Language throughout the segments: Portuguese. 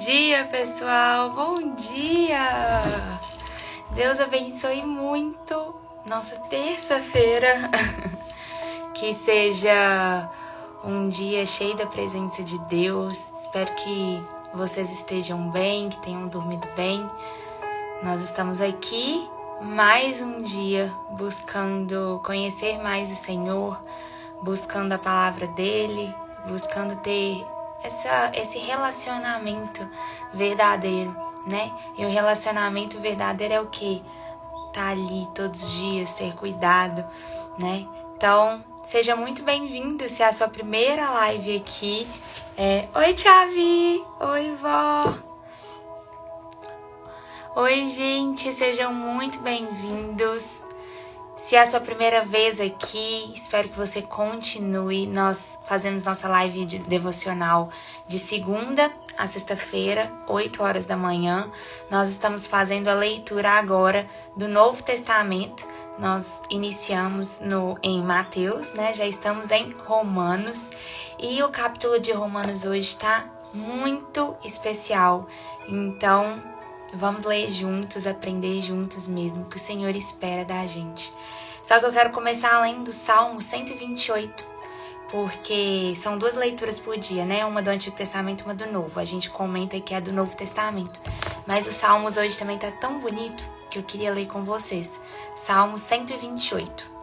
dia, pessoal! Bom dia! Deus abençoe muito nossa terça-feira. Que seja um dia cheio da presença de Deus. Espero que vocês estejam bem, que tenham dormido bem. Nós estamos aqui mais um dia buscando conhecer mais o Senhor, buscando a palavra dele, buscando ter esse relacionamento verdadeiro, né? E o relacionamento verdadeiro é o quê? Tá ali todos os dias, ser cuidado, né? Então, seja muito bem-vindo se é a sua primeira live aqui. Oi, Chavi! Oi, vó! Oi, gente! Sejam muito bem-vindos. Se é a sua primeira vez aqui, espero que você continue. Nós fazemos nossa live de devocional de segunda a sexta-feira, 8 horas da manhã. Nós estamos fazendo a leitura agora do Novo Testamento. Nós iniciamos em Mateus, né? Já estamos em Romanos. E o capítulo de Romanos hoje está muito especial. Então, vamos ler juntos, aprender juntos mesmo, que o Senhor espera da gente. Só que eu quero começar lendo o Salmo 128, porque são 2 leituras por dia, né? Uma do Antigo Testamento e uma do Novo. A gente comenta que é do Novo Testamento. Mas os Salmos hoje também tá tão bonito que eu queria ler com vocês. Salmo 128.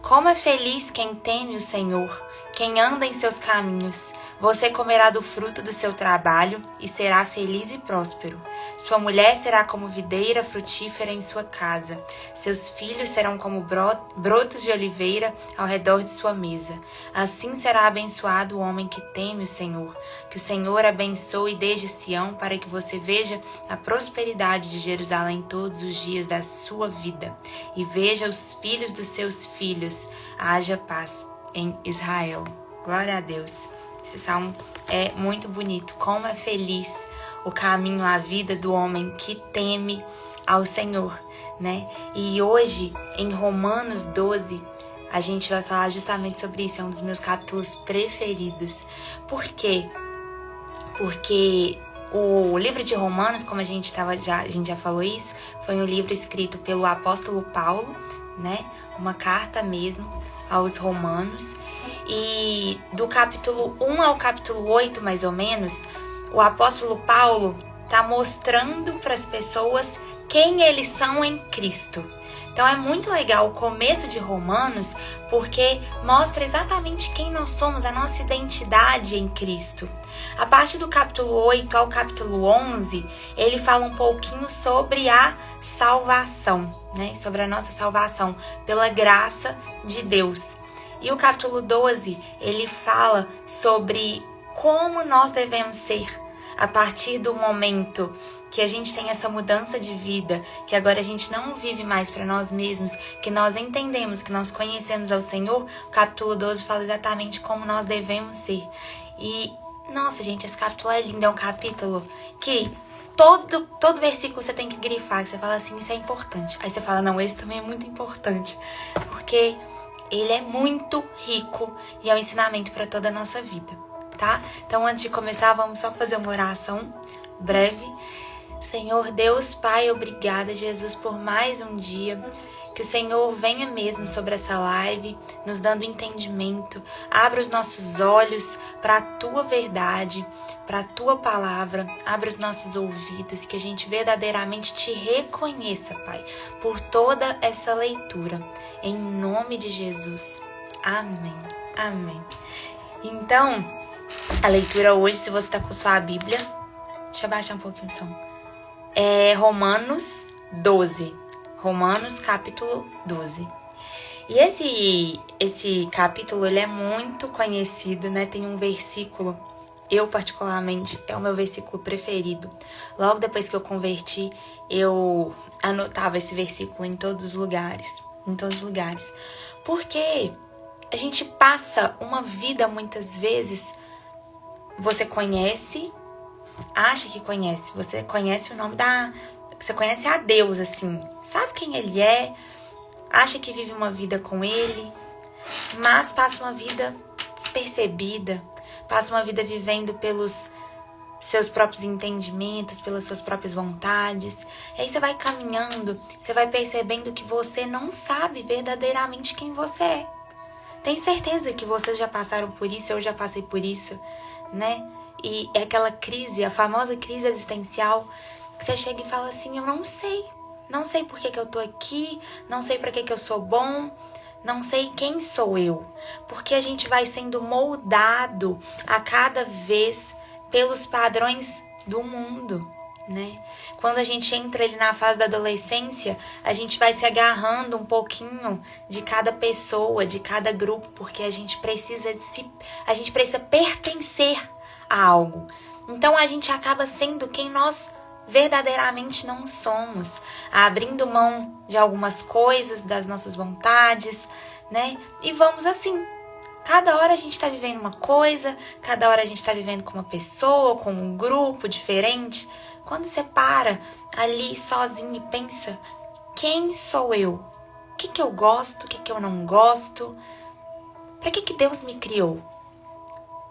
Como é feliz quem teme o Senhor, quem anda em seus caminhos. Você comerá do fruto do seu trabalho e será feliz e próspero. Sua mulher será como videira frutífera em sua casa. Seus filhos serão como brotos de oliveira ao redor de sua mesa. Assim será abençoado o homem que teme o Senhor. Que o Senhor abençoe desde Sião para que você veja a prosperidade de Jerusalém todos os dias da sua vida. E veja os filhos dos seus filhos. Haja paz em Israel. Glória a Deus. Esse salmo é muito bonito. Como é feliz o caminho, a vida do homem que teme ao Senhor, né? E hoje, em Romanos 12, a gente vai falar justamente sobre isso. É um dos meus capítulos preferidos. Por quê? Porque o livro de Romanos, como a gente já falou isso, foi um livro escrito pelo apóstolo Paulo, né? Uma carta mesmo aos romanos. E do capítulo 1 ao capítulo 8, mais ou menos, o apóstolo Paulo está mostrando para as pessoas quem eles são em Cristo. Então é muito legal o começo de Romanos, porque mostra exatamente quem nós somos, a nossa identidade em Cristo. A partir do capítulo 8 ao capítulo 11, ele fala um pouquinho sobre a salvação, né? Sobre a nossa salvação pela graça de Deus. E o capítulo 12, ele fala sobre como nós devemos ser a partir do momento que a gente tem essa mudança de vida, que agora a gente não vive mais para nós mesmos, que nós entendemos, que nós conhecemos ao Senhor. O capítulo 12 fala exatamente como nós devemos ser. E, nossa, gente, esse capítulo é lindo, é um capítulo que todo versículo você tem que grifar, que você fala assim, isso é importante. Aí você fala, não, esse também é muito importante, porque ele é muito rico e é um ensinamento para toda a nossa vida, tá? Então, antes de começar, vamos só fazer uma oração breve. Senhor Deus, Pai, obrigada, Jesus, por mais um dia. Que o Senhor venha mesmo sobre essa live, nos dando entendimento. Abra os nossos olhos para a Tua verdade, para a Tua palavra. Abra os nossos ouvidos, que a gente verdadeiramente Te reconheça, Pai, por toda essa leitura. Em nome de Jesus. Amém. Amém. Então, a leitura hoje, se você está com sua Bíblia, deixa eu baixar um pouquinho o som. É Romanos 12. Romanos capítulo 12. E esse capítulo, ele é muito conhecido, né? Tem um versículo, eu particularmente, é o meu versículo preferido. Logo depois que eu converti, eu anotava esse versículo em todos os lugares. Porque a gente passa uma vida, muitas vezes, você conhece, acha que conhece, você conhece o nome você conhece a Deus, assim, sabe quem Ele é, acha que vive uma vida com Ele, mas passa uma vida despercebida, passa uma vida vivendo pelos seus próprios entendimentos, pelas suas próprias vontades. E aí você vai caminhando, você vai percebendo que você não sabe verdadeiramente quem você é. Tenho certeza que vocês já passaram por isso, eu já passei por isso, né? E é aquela crise, a famosa crise existencial, que você chega e fala assim, eu não sei. Não sei por que eu tô aqui, não sei pra que eu sou bom, não sei quem sou eu. Porque a gente vai sendo moldado a cada vez pelos padrões do mundo, né? Quando a gente entra ali na fase da adolescência, a gente vai se agarrando um pouquinho de cada pessoa, de cada grupo, porque a gente precisa pertencer a algo. Então a gente acaba sendo quem nós verdadeiramente não somos, abrindo mão de algumas coisas, das nossas vontades, né? E vamos assim. Cada hora a gente está vivendo uma coisa, cada hora a gente está vivendo com uma pessoa, com um grupo diferente. Quando você para ali sozinho e pensa, quem sou eu? O que eu gosto, o que eu não gosto? Para que Deus me criou?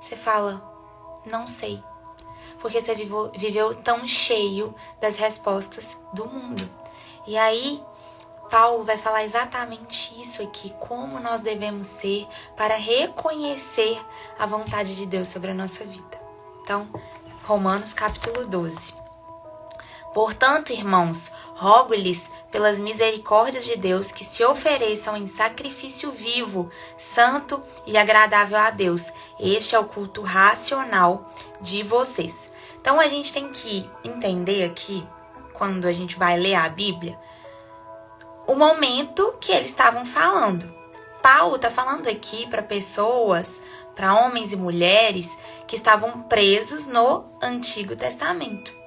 Você fala, não sei. Porque você viveu tão cheio das respostas do mundo. E aí, Paulo vai falar exatamente isso aqui, como nós devemos ser para reconhecer a vontade de Deus sobre a nossa vida. Então, Romanos capítulo 12. Portanto, irmãos, rogo-lhes pelas misericórdias de Deus que se ofereçam em sacrifício vivo, santo e agradável a Deus. Este é o culto racional de vocês. Então, a gente tem que entender aqui, quando a gente vai ler a Bíblia, o momento que eles estavam falando. Paulo está falando aqui para pessoas, para homens e mulheres que estavam presos no Antigo Testamento.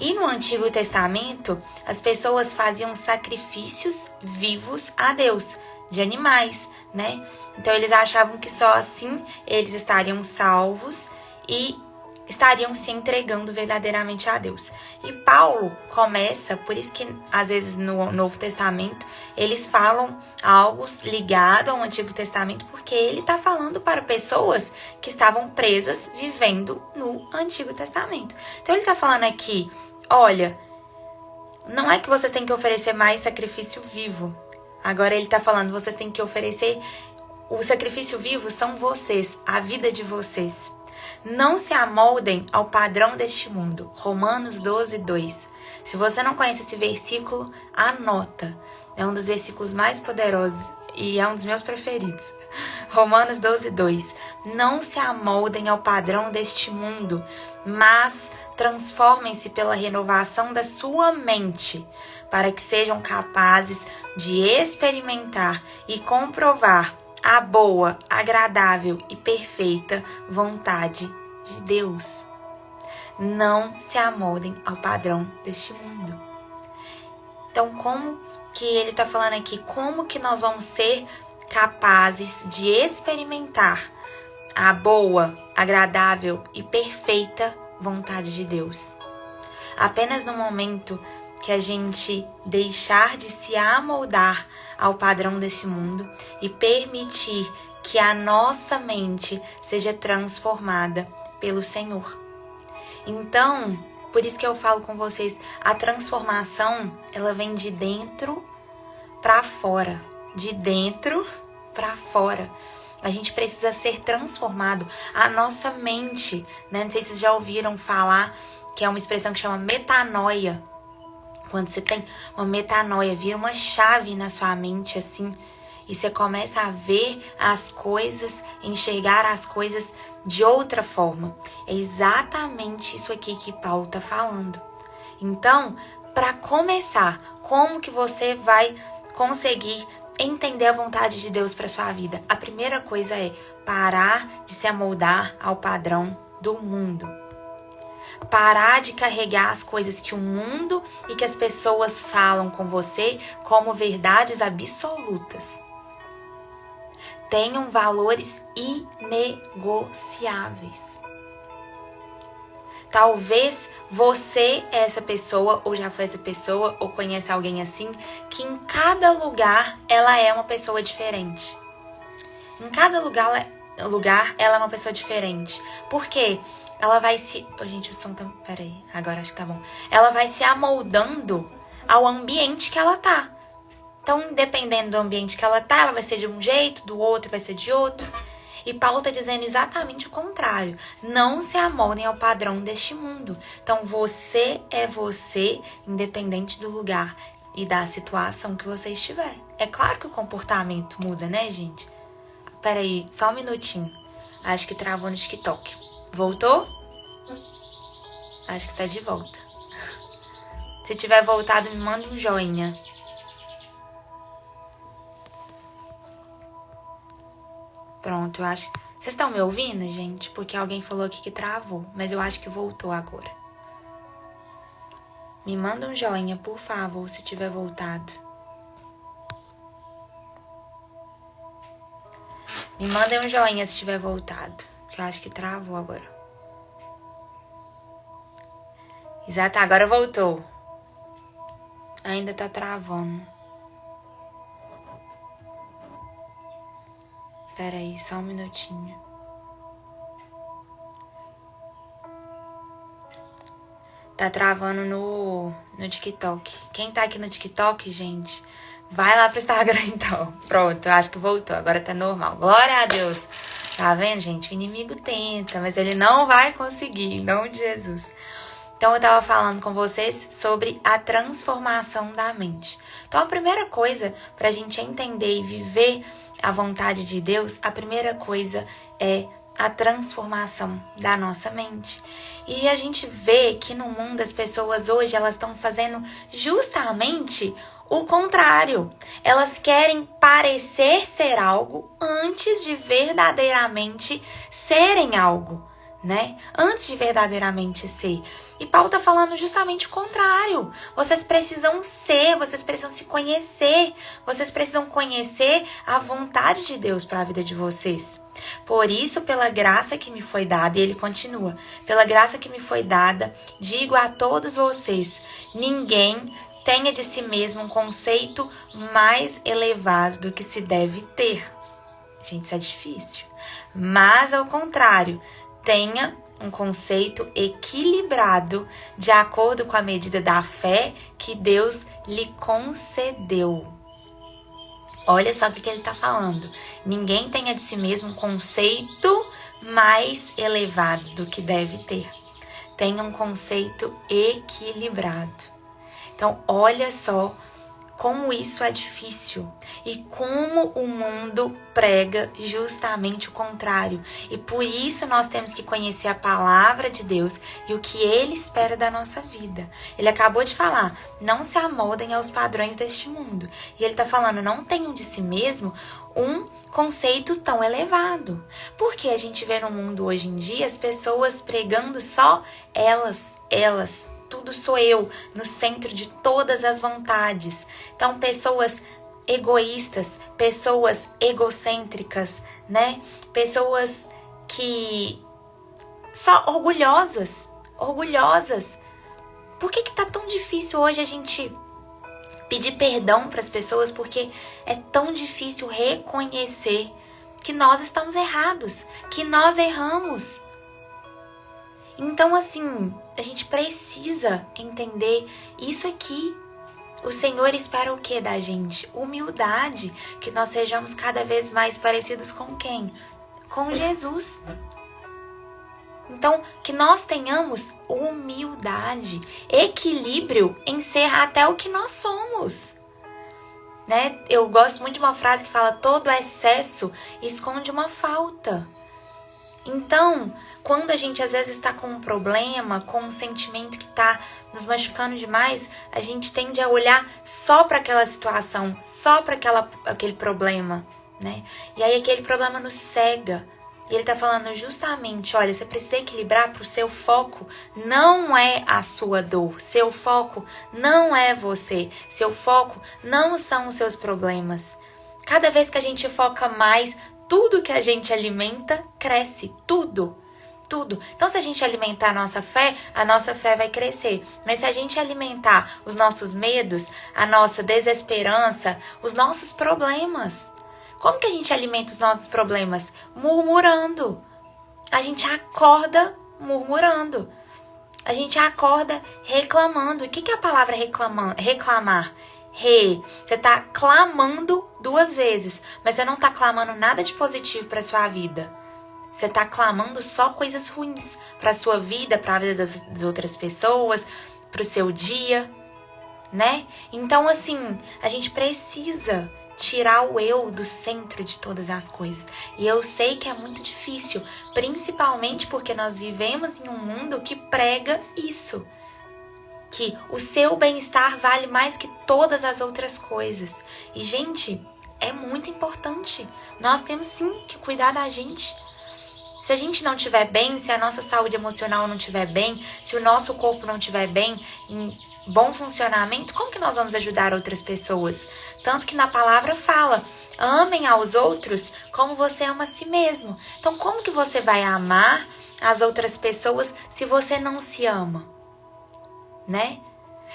E no Antigo Testamento, as pessoas faziam sacrifícios vivos a Deus, de animais, né? Então eles achavam que só assim eles estariam salvos e estariam se entregando verdadeiramente a Deus. E Paulo começa, por isso que às vezes no Novo Testamento eles falam algo ligado ao Antigo Testamento, porque ele está falando para pessoas que estavam presas vivendo no Antigo Testamento. Então ele está falando aqui, olha, não é que vocês têm que oferecer mais sacrifício vivo. Agora ele está falando, vocês têm que oferecer, o sacrifício vivo são vocês, a vida de vocês. Não se amoldem ao padrão deste mundo. Romanos 12, 2. Se você não conhece esse versículo, anota. É um dos versículos mais poderosos e é um dos meus preferidos. Romanos 12, 2. Não se amoldem ao padrão deste mundo, mas transformem-se pela renovação da sua mente, para que sejam capazes de experimentar e comprovar a boa, agradável e perfeita vontade de Deus. Não se amoldem ao padrão deste mundo. Então, como que ele está falando aqui? Como que nós vamos ser capazes de experimentar a boa, agradável e perfeita vontade de Deus? Apenas no momento que a gente deixar de se amoldar ao padrão desse mundo e permitir que a nossa mente seja transformada pelo Senhor. Então, por isso que eu falo com vocês, a transformação, ela vem de dentro para fora, de dentro para fora. A gente precisa ser transformado, a nossa mente, né? Não sei se vocês já ouviram falar, que é uma expressão que chama metanoia. Quando você tem uma metanoia, vira uma chave na sua mente assim, e você começa a ver as coisas, enxergar as coisas de outra forma. É exatamente isso aqui que Paulo está falando. Então, para começar, como que você vai conseguir entender a vontade de Deus para sua vida? A primeira coisa é parar de se amoldar ao padrão do mundo. Parar de carregar as coisas que o mundo e que as pessoas falam com você como verdades absolutas. Tenham valores inegociáveis. Talvez você é essa pessoa, ou já foi essa pessoa, ou conhece alguém assim, que em cada lugar ela é uma pessoa diferente. Em cada lugar lugar, ela é uma pessoa diferente. Por quê? Ela vai se... Oh, gente, o som tá... Peraí, agora acho que tá bom. Ela vai se amoldando ao ambiente que ela tá. Então, dependendo do ambiente que ela tá, ela vai ser de um jeito, do outro vai ser de outro. E Paulo está dizendo exatamente o contrário. Não se amoldem ao padrão deste mundo. Então, você é você, independente do lugar e da situação que você estiver. É claro que o comportamento muda, né, gente? Peraí, só um minutinho. Acho que travou no TikTok. Voltou? Acho que tá de volta. Se tiver voltado, me manda um joinha. Pronto, eu acho... Vocês estão me ouvindo, gente? Porque alguém falou aqui que travou, mas eu acho que voltou agora. Me manda um joinha, por favor, se tiver voltado. Me mandem um joinha se tiver voltado, que eu acho que travou agora. Exato, agora voltou. Ainda tá travando. Pera aí, só um minutinho. Tá travando no TikTok. Quem tá aqui no TikTok, gente, vai lá pro Instagram então. Pronto, eu acho que voltou. Agora tá normal. Glória a Deus. Tá vendo, gente? O inimigo tenta, mas ele não vai conseguir, em nome de Jesus. Então, eu tava falando com vocês sobre a transformação da mente. Então, a primeira coisa pra gente entender e viver a vontade de Deus, a primeira coisa é a transformação da nossa mente. E a gente vê que no mundo as pessoas hoje, elas estão fazendo justamente o contrário. Elas querem parecer ser algo antes de verdadeiramente serem algo, né? Antes de verdadeiramente ser. E Paulo tá falando justamente o contrário. Vocês precisam ser, vocês precisam se conhecer, vocês precisam conhecer a vontade de Deus para a vida de vocês. Por isso, pela graça que me foi dada, e ele continua, pela graça que me foi dada, digo a todos vocês, ninguém tenha de si mesmo um conceito mais elevado do que se deve ter. Gente, isso é difícil. Mas, ao contrário, tenha um conceito equilibrado de acordo com a medida da fé que Deus lhe concedeu. Olha só o que ele está falando. Ninguém tenha de si mesmo um conceito mais elevado do que deve ter. Tenha um conceito equilibrado. Então, olha só como isso é difícil e como o mundo prega justamente o contrário. E por isso nós temos que conhecer a palavra de Deus e o que Ele espera da nossa vida. Ele acabou de falar, não se amoldem aos padrões deste mundo. E Ele está falando, não tenham de si mesmo um conceito tão elevado. Porque a gente vê no mundo hoje em dia as pessoas pregando só elas. Tudo sou eu, no centro de todas as vontades. Então, pessoas egoístas, pessoas egocêntricas, né? Pessoas que... só orgulhosas. Por que tá tão difícil hoje a gente pedir perdão para as pessoas? Porque é tão difícil reconhecer que nós estamos errados, que nós erramos. Então, assim, a gente precisa entender isso aqui. O Senhor espera o que da gente? Humildade, que nós sejamos cada vez mais parecidos com quem? Com Jesus. Então, que nós tenhamos humildade, equilíbrio em ser até o que nós somos. Né? Eu gosto muito de uma frase que fala, todo excesso esconde uma falta. Então, quando a gente às vezes está com um problema, com um sentimento que está nos machucando demais, a gente tende a olhar só para aquela situação, só para aquele problema, né? E aí aquele problema nos cega. E ele está falando justamente, olha, você precisa equilibrar para o seu foco não é a sua dor, seu foco não é você, seu foco não são os seus problemas. Cada vez que a gente foca mais, tudo que a gente alimenta cresce, tudo. Então, se a gente alimentar a nossa fé vai crescer. Mas se a gente alimentar os nossos medos, a nossa desesperança, os nossos problemas, Como que a gente alimenta os nossos problemas? Murmurando. A gente acorda murmurando. A gente acorda reclamando. E o que é a palavra reclamar? Você tá clamando 2 vezes, mas você não tá clamando nada de positivo para sua vida. Você tá clamando só coisas ruins para sua vida, para a vida das outras pessoas, para o seu dia, né? Então, assim, a gente precisa tirar o eu do centro de todas as coisas. E eu sei que é muito difícil, principalmente porque nós vivemos em um mundo que prega isso. Que o seu bem-estar vale mais que todas as outras coisas. E, gente, é muito importante. Nós temos sim que cuidar da gente. Se a gente não estiver bem, se a nossa saúde emocional não estiver bem, se o nosso corpo não estiver bem, em bom funcionamento, como que nós vamos ajudar outras pessoas? Tanto que na palavra fala, amem aos outros como você ama a si mesmo. Então, como que você vai amar as outras pessoas se você não se ama? Né?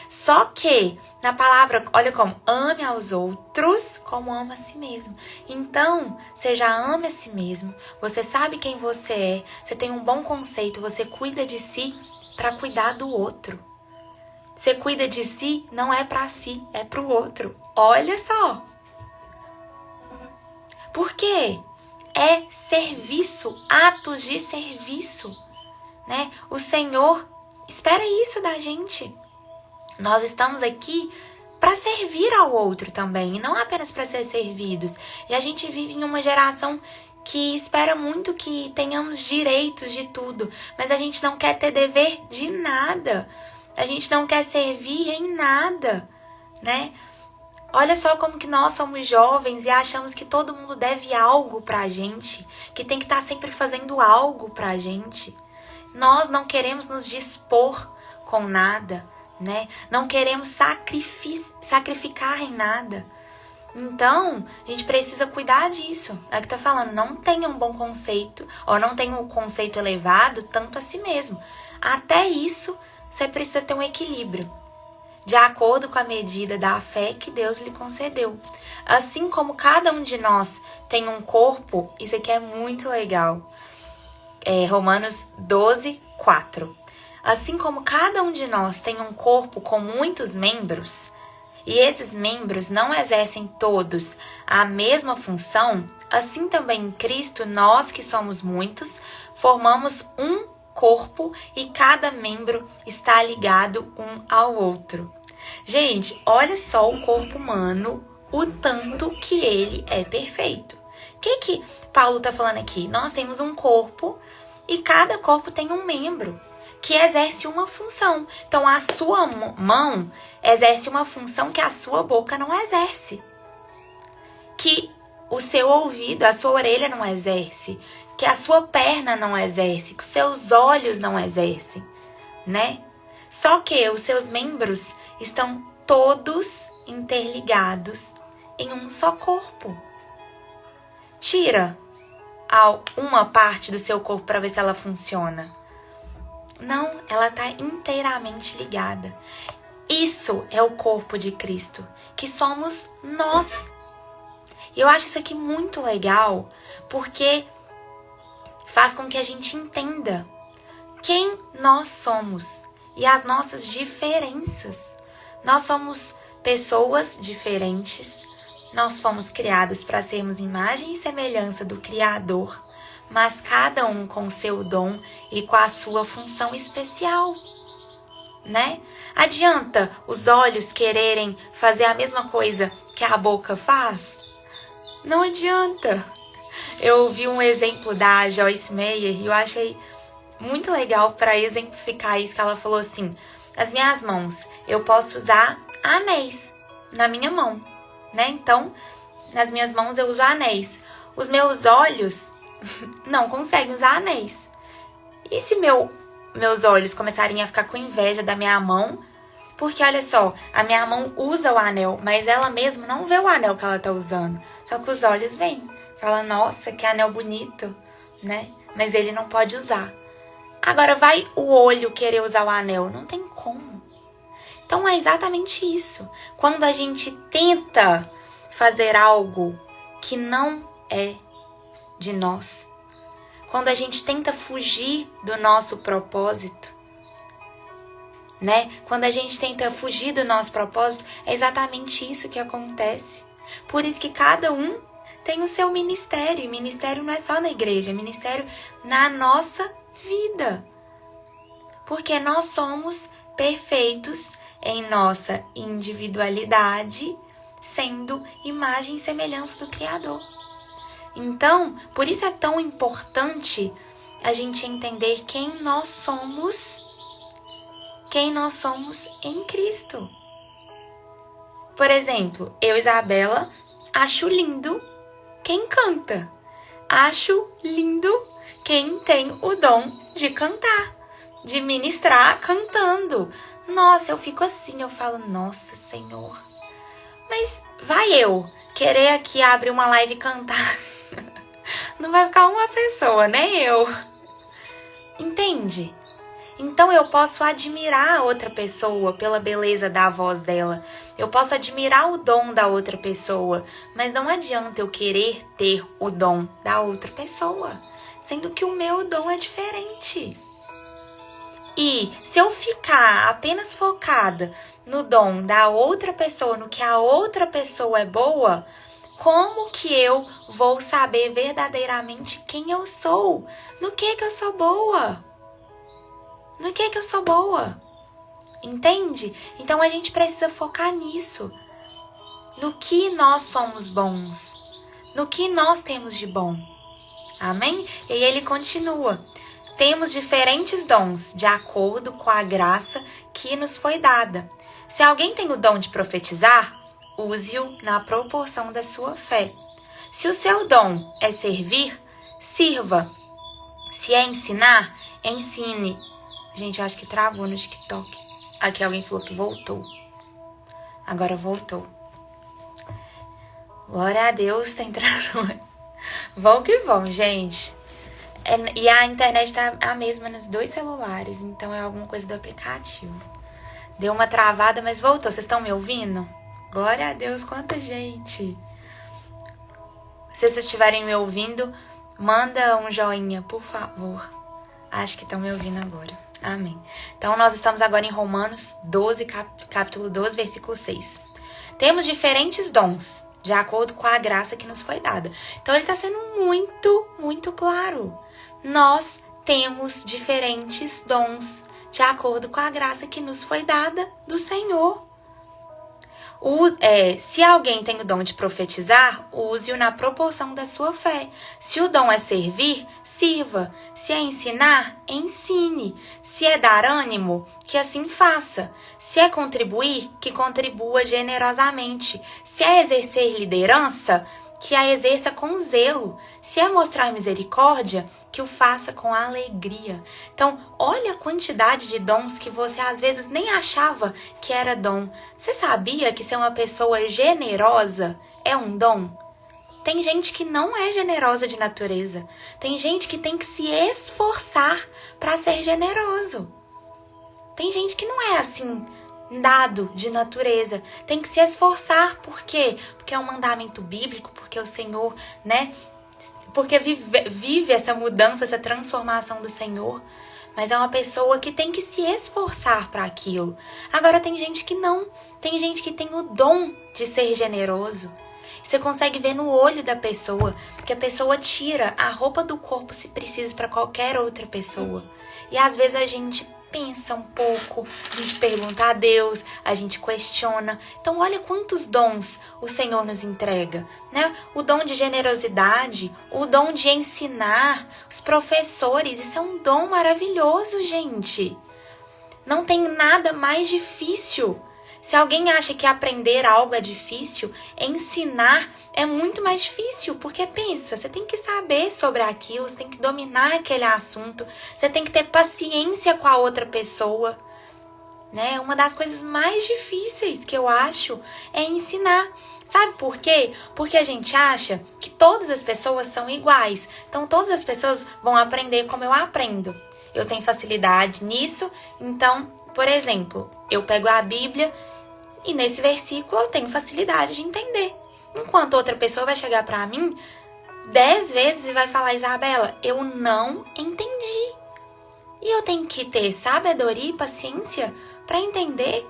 Só que na palavra, olha como, ame aos outros como ama a si mesmo. Então, você já ama a si mesmo, você sabe quem você é, você tem um bom conceito, você cuida de si para cuidar do outro. Você cuida de si, não é para si, é para o outro. Olha só. Por quê? É serviço, atos de serviço, né? O Senhor espera isso da gente. Nós estamos aqui para servir ao outro também, e não apenas para ser servidos. E a gente vive em uma geração que espera muito que tenhamos direitos de tudo, mas a gente não quer ter dever de nada. A gente não quer servir em nada, né? Olha só como que nós somos jovens e achamos que todo mundo deve algo pra gente, que tem que estar sempre fazendo algo pra gente. Nós não queremos nos dispor com nada, né? Não queremos sacrificar em nada. Então, a gente precisa cuidar disso. É o que tá falando, não tenha um bom conceito, ou não tenha um conceito elevado tanto a si mesmo. Até isso, você precisa ter um equilíbrio, de acordo com a medida da fé que Deus lhe concedeu. Assim como cada um de nós tem um corpo, isso aqui é muito legal. Romanos 12, 4. Assim como cada um de nós tem um corpo com muitos membros, e esses membros não exercem todos a mesma função, assim também em Cristo, nós que somos muitos, formamos um corpo e cada membro está ligado um ao outro. Gente, olha só o corpo humano, o tanto que ele é perfeito. O que Paulo está falando aqui? Nós temos um corpo e cada corpo tem um membro que exerce uma função. Então, a sua mão exerce uma função que a sua boca não exerce. Que o seu ouvido, a sua orelha não exerce. Que a sua perna não exerce. Que os seus olhos não exercem, né? Só que os seus membros estão todos interligados em um só corpo. Tira uma parte do seu corpo para ver se ela funciona. Não, ela está inteiramente ligada. Isso é o corpo de Cristo, que somos nós. E eu acho isso aqui muito legal, porque faz com que a gente entenda quem nós somos e as nossas diferenças. Nós somos pessoas diferentes, nós fomos criados para sermos imagem e semelhança do Criador, mas cada um com seu dom e com a sua função especial, né? Adianta os olhos quererem fazer a mesma coisa que a boca faz? Não adianta. Eu ouvi um exemplo da Joyce Meyer e eu achei muito legal para exemplificar isso, que ela falou assim: as minhas mãos, eu posso usar anéis na minha mão, né? Então, nas minhas mãos eu uso anéis. Os meus olhos não conseguem usar anéis. E se meus olhos começarem a ficar com inveja da minha mão? Porque, olha só, a minha mão usa o anel, mas ela mesma não vê o anel que ela tá usando. Só que os olhos veem. Fala, nossa, que anel bonito, né? Mas ele não pode usar. Agora, vai o olho querer usar o anel? Não tem como. Então, é exatamente isso. Quando a gente tenta fazer algo que não é de nós. Quando a gente tenta fugir do nosso propósito, né? Quando a gente tenta fugir do nosso propósito, é exatamente isso que acontece. Por isso que cada um tem o seu ministério. E ministério não é só na igreja, é ministério na nossa vida. Porque nós somos perfeitos em nossa individualidade, sendo imagem e semelhança do Criador. Então, por isso é tão importante a gente entender quem nós somos em Cristo. Por exemplo, eu, Isabela, acho lindo quem canta. Acho lindo quem tem o dom de cantar, de ministrar cantando. Nossa, eu fico assim, eu falo, nossa, Senhor. Mas vai eu querer aqui abrir uma live e cantar. Não vai ficar uma pessoa, nem eu. Entende? Então eu posso admirar a outra pessoa pela beleza da voz dela. Eu posso admirar o dom da outra pessoa. Mas não adianta eu querer ter o dom da outra pessoa, sendo que o meu dom é diferente. E se eu ficar apenas focada no dom da outra pessoa, no que a outra pessoa é boa, como que eu vou saber verdadeiramente quem eu sou? No que eu sou boa? No que eu sou boa? Entende? Então a gente precisa focar nisso. No que nós somos bons. No que nós temos de bom. Amém? E aí ele continua. Temos diferentes dons, de acordo com a graça que nos foi dada. Se alguém tem o dom de profetizar, use-o na proporção da sua fé. Se o seu dom é servir, sirva. Se é ensinar, ensine. Gente, eu acho que travou no TikTok. Aqui alguém falou que voltou. Agora voltou. Glória a Deus, tá entrando. Vão que vão, gente. E a internet tá a mesma nos dois celulares, então é alguma coisa do aplicativo. Deu uma travada, mas voltou. Vocês estão me ouvindo? Glória a Deus, quanta gente. Se vocês estiverem me ouvindo, manda um joinha, por favor. Acho que estão me ouvindo agora. Amém. Então, nós estamos agora em Romanos 12, capítulo 12, versículo 6. Temos diferentes dons, de acordo com a graça que nos foi dada. Então, ele está sendo muito, muito claro. Nós temos diferentes dons, de acordo com a graça que nos foi dada do Senhor. Se alguém tem o dom de profetizar, use-o na proporção da sua fé. Se o dom é servir, sirva. Se é ensinar, ensine. Se é dar ânimo, que assim faça. Se é contribuir, que contribua generosamente. Se é exercer liderança, que a exerça com zelo. Se é mostrar misericórdia, que o faça com alegria. Então, olha a quantidade de dons que você às vezes nem achava que era dom. Você sabia que ser uma pessoa generosa é um dom? Tem gente que não é generosa de natureza. Tem gente que tem que se esforçar para ser generoso. Tem gente que não é assim, dado de natureza. Tem que se esforçar. Por quê? Porque é um mandamento bíblico, porque o Senhor, né? Porque vive essa mudança, essa transformação do Senhor. Mas é uma pessoa que tem que se esforçar para aquilo. Agora tem gente que não. Tem gente que tem o dom de ser generoso. Você consegue ver no olho da pessoa que a pessoa tira a roupa do corpo se precisa para qualquer outra pessoa. E às vezes a gente pensa um pouco, a gente pergunta a Deus, a gente questiona. Então olha quantos dons o Senhor nos entrega, né? O dom de generosidade, o dom de ensinar, os professores, isso é um dom maravilhoso, gente. Não tem nada mais difícil. Se alguém acha que aprender algo é difícil, ensinar é muito mais difícil, porque pensa, você tem que saber sobre aquilo, você tem que dominar aquele assunto, você tem que ter paciência com a outra pessoa, né? Uma das coisas mais difíceis que eu acho é ensinar. Sabe por quê? Porque a gente acha que todas as pessoas são iguais, então todas as pessoas vão aprender como eu aprendo. Eu tenho facilidade nisso, então, por exemplo, eu pego a Bíblia e nesse versículo eu tenho facilidade de entender. Enquanto outra pessoa vai chegar pra mim 10 vezes e vai falar, Isabela, eu não entendi. E eu tenho que ter sabedoria e paciência pra entender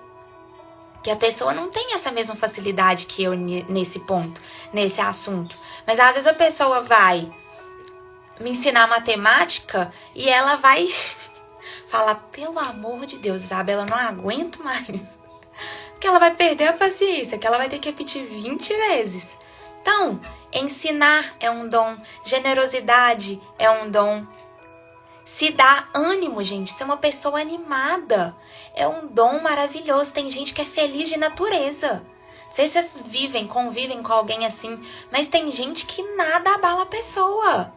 que a pessoa não tem essa mesma facilidade que eu nesse ponto, nesse assunto. Mas às vezes a pessoa vai me ensinar matemática e ela vai falar, pelo amor de Deus, Isabela, eu não aguento mais. Porque ela vai perder a paciência, que ela vai ter que repetir 20 vezes. Então, ensinar é um dom, generosidade é um dom. Se dá ânimo, gente, ser uma pessoa animada é um dom maravilhoso. Tem gente que é feliz de natureza. Não sei se vocês convivem com alguém assim, mas tem gente que nada abala a pessoa.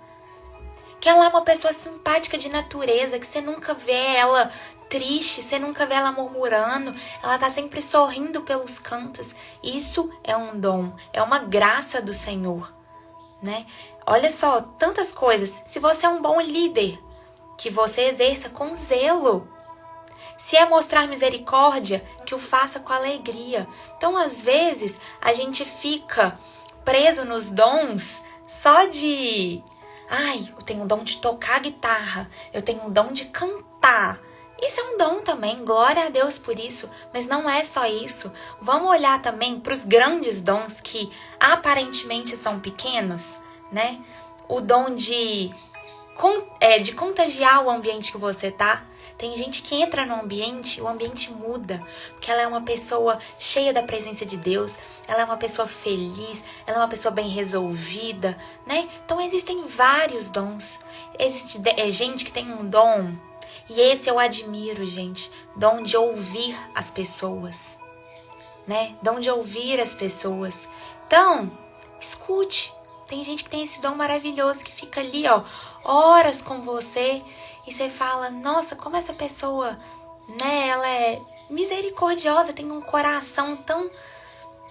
Que ela é uma pessoa simpática de natureza, que você nunca vê ela triste, você nunca vê ela murmurando, ela tá sempre sorrindo pelos cantos. Isso é um dom, é uma graça do Senhor, né? Olha só, tantas coisas. Se você é um bom líder, que você exerça com zelo. Se é mostrar misericórdia, que o faça com alegria. Então, às vezes, a gente fica preso nos dons só de... Ai, eu tenho o dom de tocar guitarra, eu tenho o dom de cantar. Isso é um dom também, glória a Deus por isso, mas não é só isso. Vamos olhar também para os grandes dons que aparentemente são pequenos, né? O dom de contagiar o ambiente que você tá. Tem gente que entra no ambiente, o ambiente muda, porque ela é uma pessoa cheia da presença de Deus, ela é uma pessoa feliz, ela é uma pessoa bem resolvida, né? Então existem vários dons. Existe gente que tem um dom, e esse eu admiro, gente, dom de ouvir as pessoas, né? Dom de ouvir as pessoas. Então, escute. Tem gente que tem esse dom maravilhoso que fica ali, ó, horas com você e você fala, nossa, como essa pessoa, né, ela é misericordiosa, tem um coração tão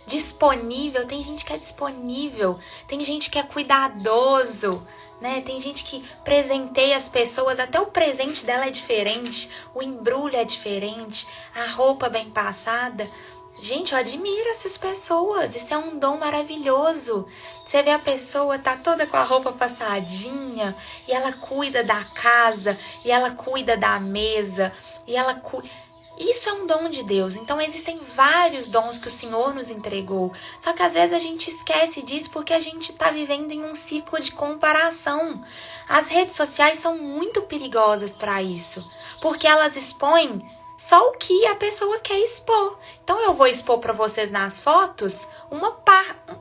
disponível. Tem gente que é disponível, tem gente que é cuidadoso, né? Tem gente que presenteia as pessoas, até o presente dela é diferente, o embrulho é diferente, a roupa bem passada. Gente, eu admiro essas pessoas, isso é um dom maravilhoso. Você vê a pessoa, tá toda com a roupa passadinha, e ela cuida da casa, e ela cuida da mesa, e ela cuida... Isso é um dom de Deus. Então existem vários dons que o Senhor nos entregou. Só que às vezes a gente esquece disso porque a gente está vivendo em um ciclo de comparação. As redes sociais são muito perigosas para isso, porque elas expõem só o que a pessoa quer expor. Então eu vou expor para vocês nas fotos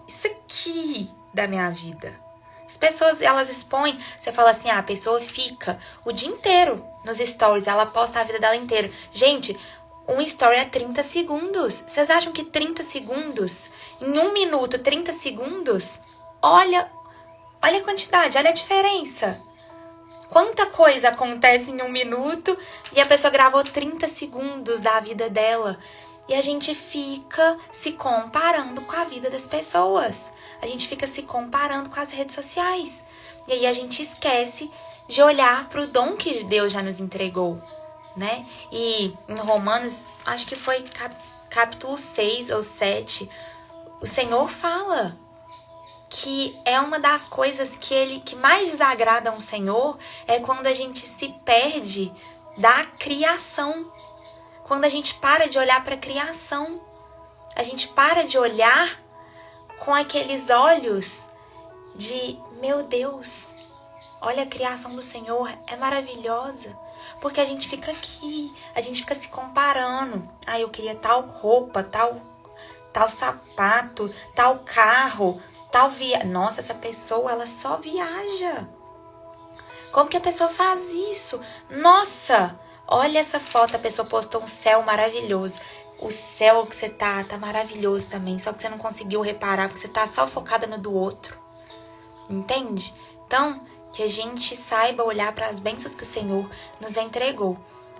isso aqui da minha vida. As pessoas, elas expõem, você fala assim, a pessoa fica o dia inteiro nos stories, ela posta a vida dela inteira. Gente, um story é 30 segundos. Vocês acham que 30 segundos, em 1 minuto, 30 segundos? Olha a quantidade, olha a diferença. Quanta coisa acontece em 1 minuto e a pessoa gravou 30 segundos da vida dela. E a gente fica se comparando com a vida das pessoas. A gente fica se comparando com as redes sociais. E aí a gente esquece de olhar para o dom que Deus já nos entregou, né? E em Romanos, acho que foi capítulo 6 ou 7, o Senhor fala que é uma das coisas que mais desagrada ao Senhor é quando a gente se perde da criação. Quando a gente para de olhar para a criação. A gente para de olhar com aqueles olhos de, meu Deus, olha a criação do Senhor, é maravilhosa. Porque a gente fica aqui, a gente fica se comparando. Ah, eu queria tal roupa, tal sapato, tal carro, tal viagem. Nossa, essa pessoa, ela só viaja. Como que a pessoa faz isso? Nossa, olha essa foto, a pessoa postou um céu maravilhoso. O céu que você tá maravilhoso também, só que você não conseguiu reparar, porque você tá só focada no do outro. Entende? Então, que a gente saiba olhar para as bênçãos que o Senhor nos entregou.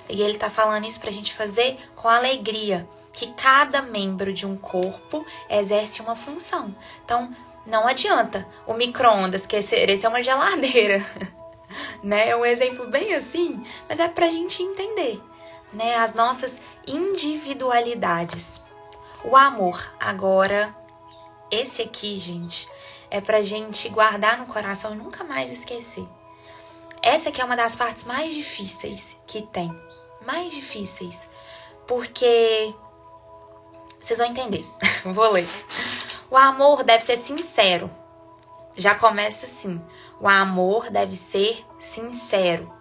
E Ele tá falando isso pra gente fazer com alegria, que cada membro de um corpo exerce uma função. Então, não adianta o micro-ondas querer ser uma geladeira, né? É um exemplo bem assim, mas é pra gente entender, né? As nossas individualidades. O amor, agora, Esse aqui, gente, é pra gente guardar no coração e nunca mais esquecer. Essa aqui é uma das partes mais difíceis que tem. Mais difíceis. Porque... vocês vão entender. Vou ler. O amor deve ser sincero. Já começa assim. O amor deve ser sincero.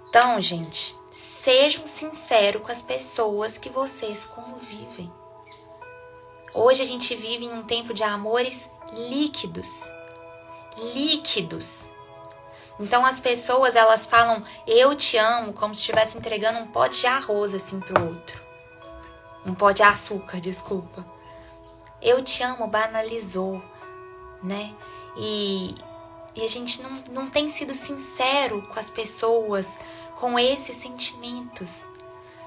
Então, gente, sejam sinceros com as pessoas que vocês convivem. Hoje a gente vive em um tempo de amores líquidos. Líquidos. Então as pessoas, elas falam eu te amo como se estivesse entregando um pote de arroz assim pro outro. Um pote de açúcar, desculpa. Eu te amo banalizou, né? E a gente não tem sido sincero com as pessoas, com esses sentimentos.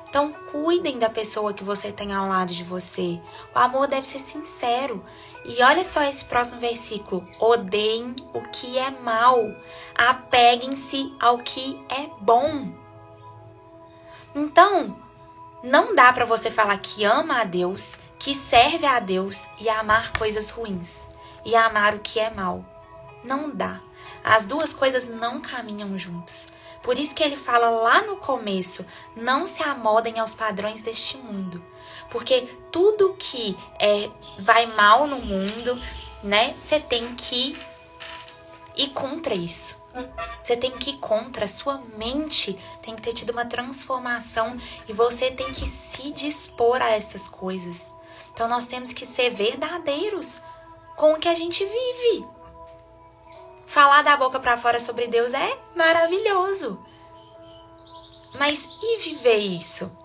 Então, cuidem da pessoa que você tem ao lado de você. O amor deve ser sincero. E olha só esse próximo versículo. Odeiem o que é mal. Apeguem-se ao que é bom. Então, não dá para você falar que ama a Deus, que serve a Deus e amar coisas ruins. E amar o que é mal. Não dá. As duas coisas não caminham juntos. Por isso que ele fala lá no começo, não se amodem aos padrões deste mundo. Porque tudo que vai mal no mundo, né, você tem que ir contra isso. Você tem que ir contra, a sua mente tem que ter tido uma transformação e você tem que se dispor a essas coisas. Então nós temos que ser verdadeiros com o que a gente vive. Falar da boca pra fora sobre Deus é maravilhoso. Mas e viver isso?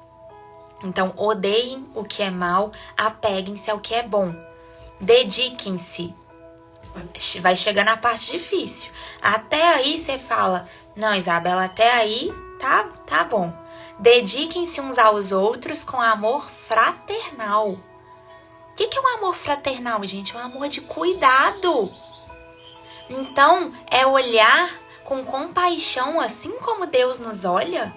Então, odeiem o que é mal, apeguem-se ao que é bom. Dediquem-se. Vai chegar na parte difícil. Até aí você fala, não, Isabela, até aí tá bom. Dediquem-se uns aos outros com amor fraternal. O que é um amor fraternal, gente? É um amor de cuidado. Então, é olhar com compaixão, assim como Deus nos olha.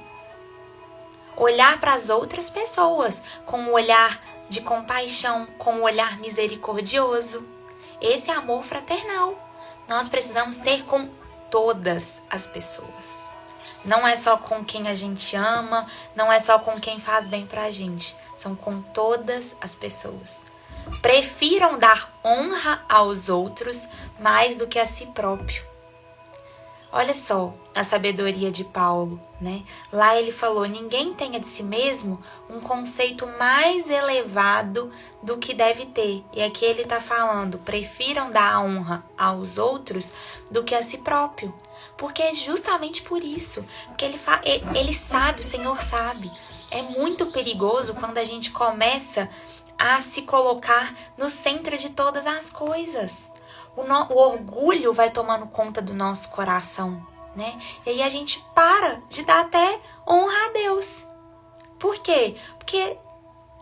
Olhar para as outras pessoas com um olhar de compaixão, com um olhar misericordioso. Esse é amor fraternal. Nós precisamos ter com todas as pessoas. Não é só com quem a gente ama, não é só com quem faz bem pra gente. São com todas as pessoas. Prefiram dar honra aos outros mais do que a si próprio. Olha só a sabedoria de Paulo, né? Lá ele falou, ninguém tenha de si mesmo um conceito mais elevado do que deve ter. E aqui ele está falando, prefiram dar honra aos outros do que a si próprio. Porque é justamente por isso. Porque ele sabe, o Senhor sabe. É muito perigoso quando a gente começa a se colocar no centro de todas as coisas. O orgulho vai tomando conta do nosso coração, né? E aí a gente para de dar até honra a Deus. Por quê? Porque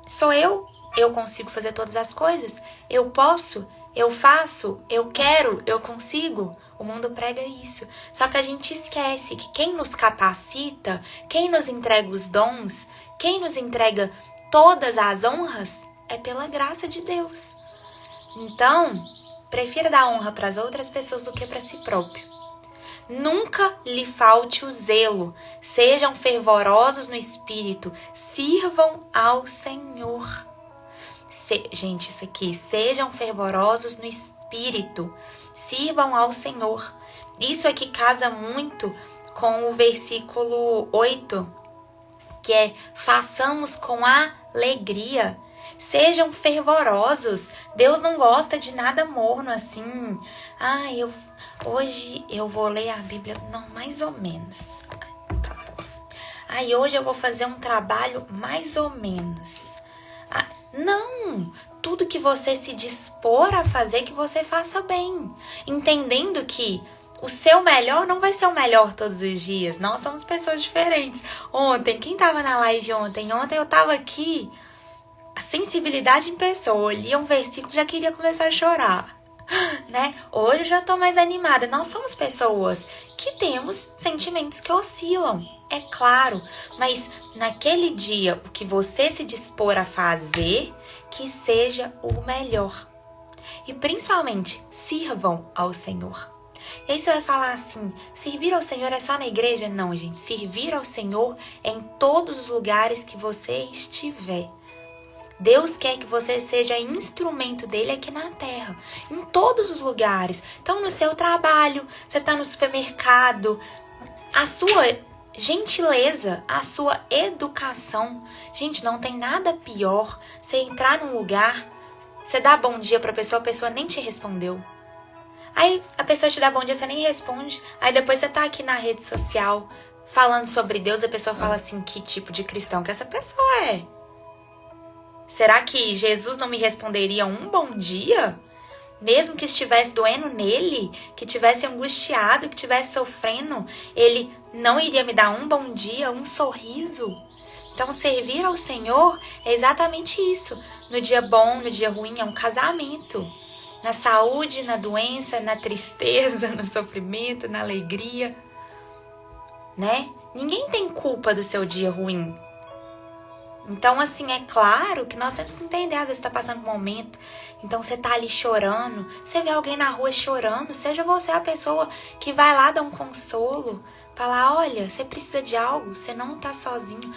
sou eu consigo fazer todas as coisas, eu posso, eu faço, eu quero, eu consigo. O mundo prega isso. Só que a gente esquece que quem nos capacita, quem nos entrega os dons, quem nos entrega todas as honras, é pela graça de Deus. Então, prefira dar honra para as outras pessoas do que para si próprio. Nunca lhe falte o zelo. Sejam fervorosos no espírito. Sirvam ao Senhor. Gente, isso aqui. Sejam fervorosos no espírito. Sirvam ao Senhor. Isso aqui casa muito com o versículo 8, que é façamos com alegria. Sejam fervorosos. Deus não gosta de nada morno assim. Hoje eu vou ler a Bíblia. Não, mais ou menos. Tá bom. Hoje eu vou fazer um trabalho mais ou menos. Não! Tudo que você se dispor a fazer, que você faça bem. Entendendo que o seu melhor não vai ser o melhor todos os dias. Nós somos pessoas diferentes. Quem estava na live ontem? Ontem eu estava aqui... A sensibilidade em pessoa, eu lia um versículo e já queria começar a chorar, né? Hoje eu já tô mais animada. Nós somos pessoas que temos sentimentos que oscilam, é claro. Mas naquele dia, o que você se dispor a fazer, que seja o melhor. E principalmente, sirvam ao Senhor. E aí você vai falar assim, servir ao Senhor é só na igreja? Não, gente. Servir ao Senhor é em todos os lugares que você estiver. Deus quer que você seja instrumento dele aqui na terra, em todos os lugares. Então, no seu trabalho, você está no supermercado, a sua gentileza, a sua educação. Gente, não tem nada pior você entrar num lugar, você dá bom dia pra pessoa, a pessoa nem te respondeu. Aí a pessoa te dá bom dia, você nem responde. Aí depois você tá aqui na rede social falando sobre Deus, a pessoa fala assim, que tipo de cristão que essa pessoa é? Será que Jesus não me responderia um bom dia? Mesmo que estivesse doendo nele, que estivesse angustiado, que estivesse sofrendo, ele não iria me dar um bom dia, um sorriso? Então, servir ao Senhor é exatamente isso. No dia bom, no dia ruim, é um casamento. Na saúde, na doença, na tristeza, no sofrimento, na alegria, né? Ninguém tem culpa do seu dia ruim. Então, assim, é claro que nós temos que entender, às vezes você tá passando por um momento, então você tá ali chorando, você vê alguém na rua chorando, seja você a pessoa que vai lá dar um consolo, falar, olha, você precisa de algo, você não tá sozinho.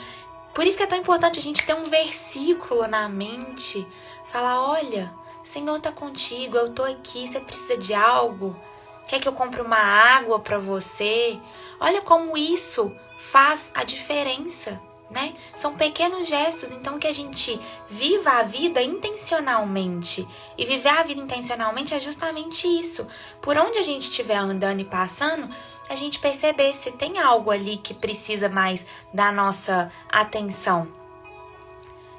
Por isso que é tão importante a gente ter um versículo na mente, falar, olha, o Senhor tá contigo, eu tô aqui, você precisa de algo? Quer que eu compre uma água pra você? Olha como isso faz a diferença, né? São pequenos gestos, então que a gente viva a vida intencionalmente. E viver a vida intencionalmente é justamente isso. Por onde a gente estiver andando e passando, a gente perceber se tem algo ali que precisa mais da nossa atenção.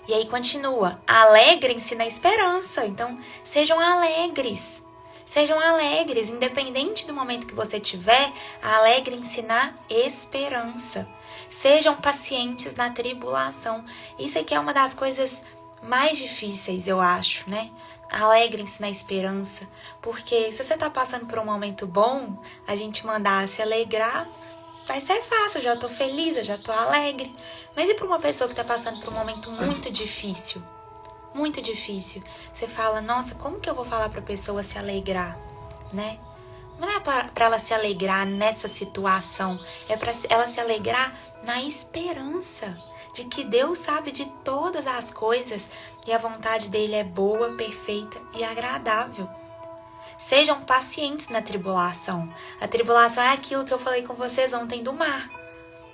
E aí continua, alegrem-se na esperança. Então, sejam alegres. Sejam alegres, independente do momento que você tiver, alegrem-se na esperança. Sejam pacientes na tribulação. Isso aqui é uma das coisas mais difíceis, eu acho, né? Alegrem-se na esperança. Porque se você tá passando por um momento bom, a gente mandar se alegrar, vai ser fácil, eu já tô feliz, eu já tô alegre. Mas e para uma pessoa que tá passando por um momento muito difícil? Muito difícil. Você fala, nossa, como que eu vou falar pra pessoa se alegrar, né? Não é pra ela se alegrar nessa situação, é pra ela se alegrar na esperança de que Deus sabe de todas as coisas e a vontade dele é boa, perfeita e agradável. Sejam pacientes na tribulação. A tribulação é aquilo que eu falei com vocês ontem do mar.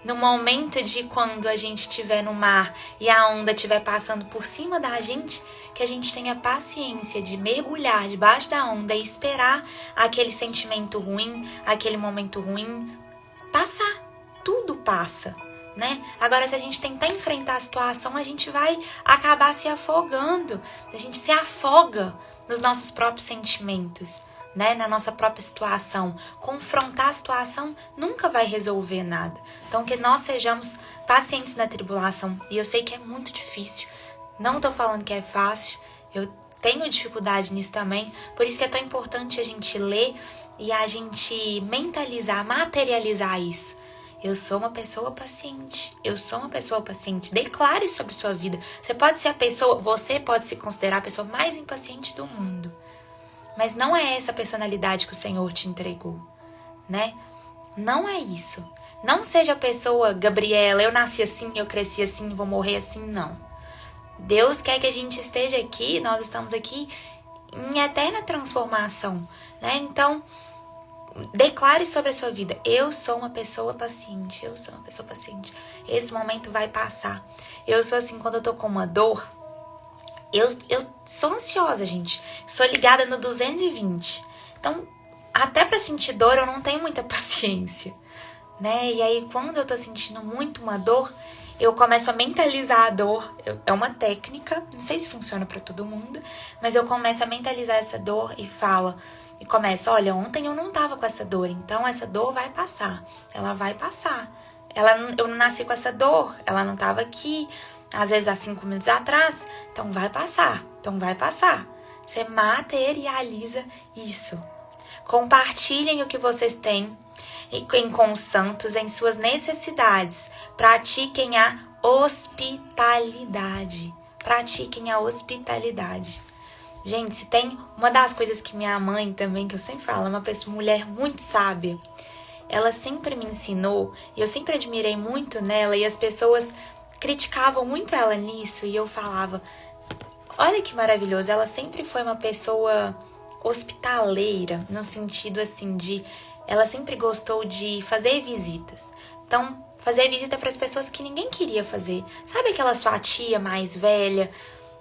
No momento de quando a gente estiver no mar e a onda estiver passando por cima da gente, que a gente tenha paciência de mergulhar debaixo da onda e esperar aquele sentimento ruim, aquele momento ruim passar. Tudo passa, né? Agora, se a gente tentar enfrentar a situação, a gente vai acabar se afogando. A gente se afoga nos nossos próprios sentimentos, né, na nossa própria situação. Confrontar a situação nunca vai resolver nada. Então, que nós sejamos pacientes na tribulação. E eu sei que é muito difícil. Não tô falando que é fácil. Eu tenho dificuldade nisso também. Por isso que é tão importante a gente ler e a gente mentalizar, materializar isso. Eu sou uma pessoa paciente. Eu sou uma pessoa paciente. Declare sobre sua vida. Você pode se considerar a pessoa mais impaciente do mundo. Mas não é essa personalidade que o Senhor te entregou, né? Não é isso. Não seja a pessoa, Gabriela, eu nasci assim, eu cresci assim, vou morrer assim, não. Deus quer que a gente esteja aqui, nós estamos aqui em eterna transformação, né? Então, declare sobre a sua vida. Eu sou uma pessoa paciente, eu sou uma pessoa paciente. Esse momento vai passar. Eu sou assim, quando eu tô com uma dor, eu sou ansiosa, gente. Sou ligada no 220. Então, até pra sentir dor, eu não tenho muita paciência, né? E aí, quando eu tô sentindo muito uma dor, eu começo a mentalizar a dor. É uma técnica, não sei se funciona pra todo mundo, mas eu começo a mentalizar essa dor e começo, olha, ontem eu não tava com essa dor, então essa dor vai passar. Ela vai passar. Eu não nasci com essa dor, ela não tava aqui, às vezes há 5 minutos atrás, então vai passar, Você materializa isso. Compartilhem o que vocês têm com os santos em suas necessidades. Pratiquem a hospitalidade. Gente, se tem uma das coisas que minha mãe também, que eu sempre falo, é uma mulher muito sábia. Ela sempre me ensinou, e eu sempre admirei muito nela, e as pessoas criticavam muito ela nisso, e eu falava, olha que maravilhoso, ela sempre foi uma pessoa hospitaleira, no sentido assim de, ela sempre gostou de fazer visitas. Então, fazer visita para as pessoas que ninguém queria fazer. Sabe aquela sua tia mais velha,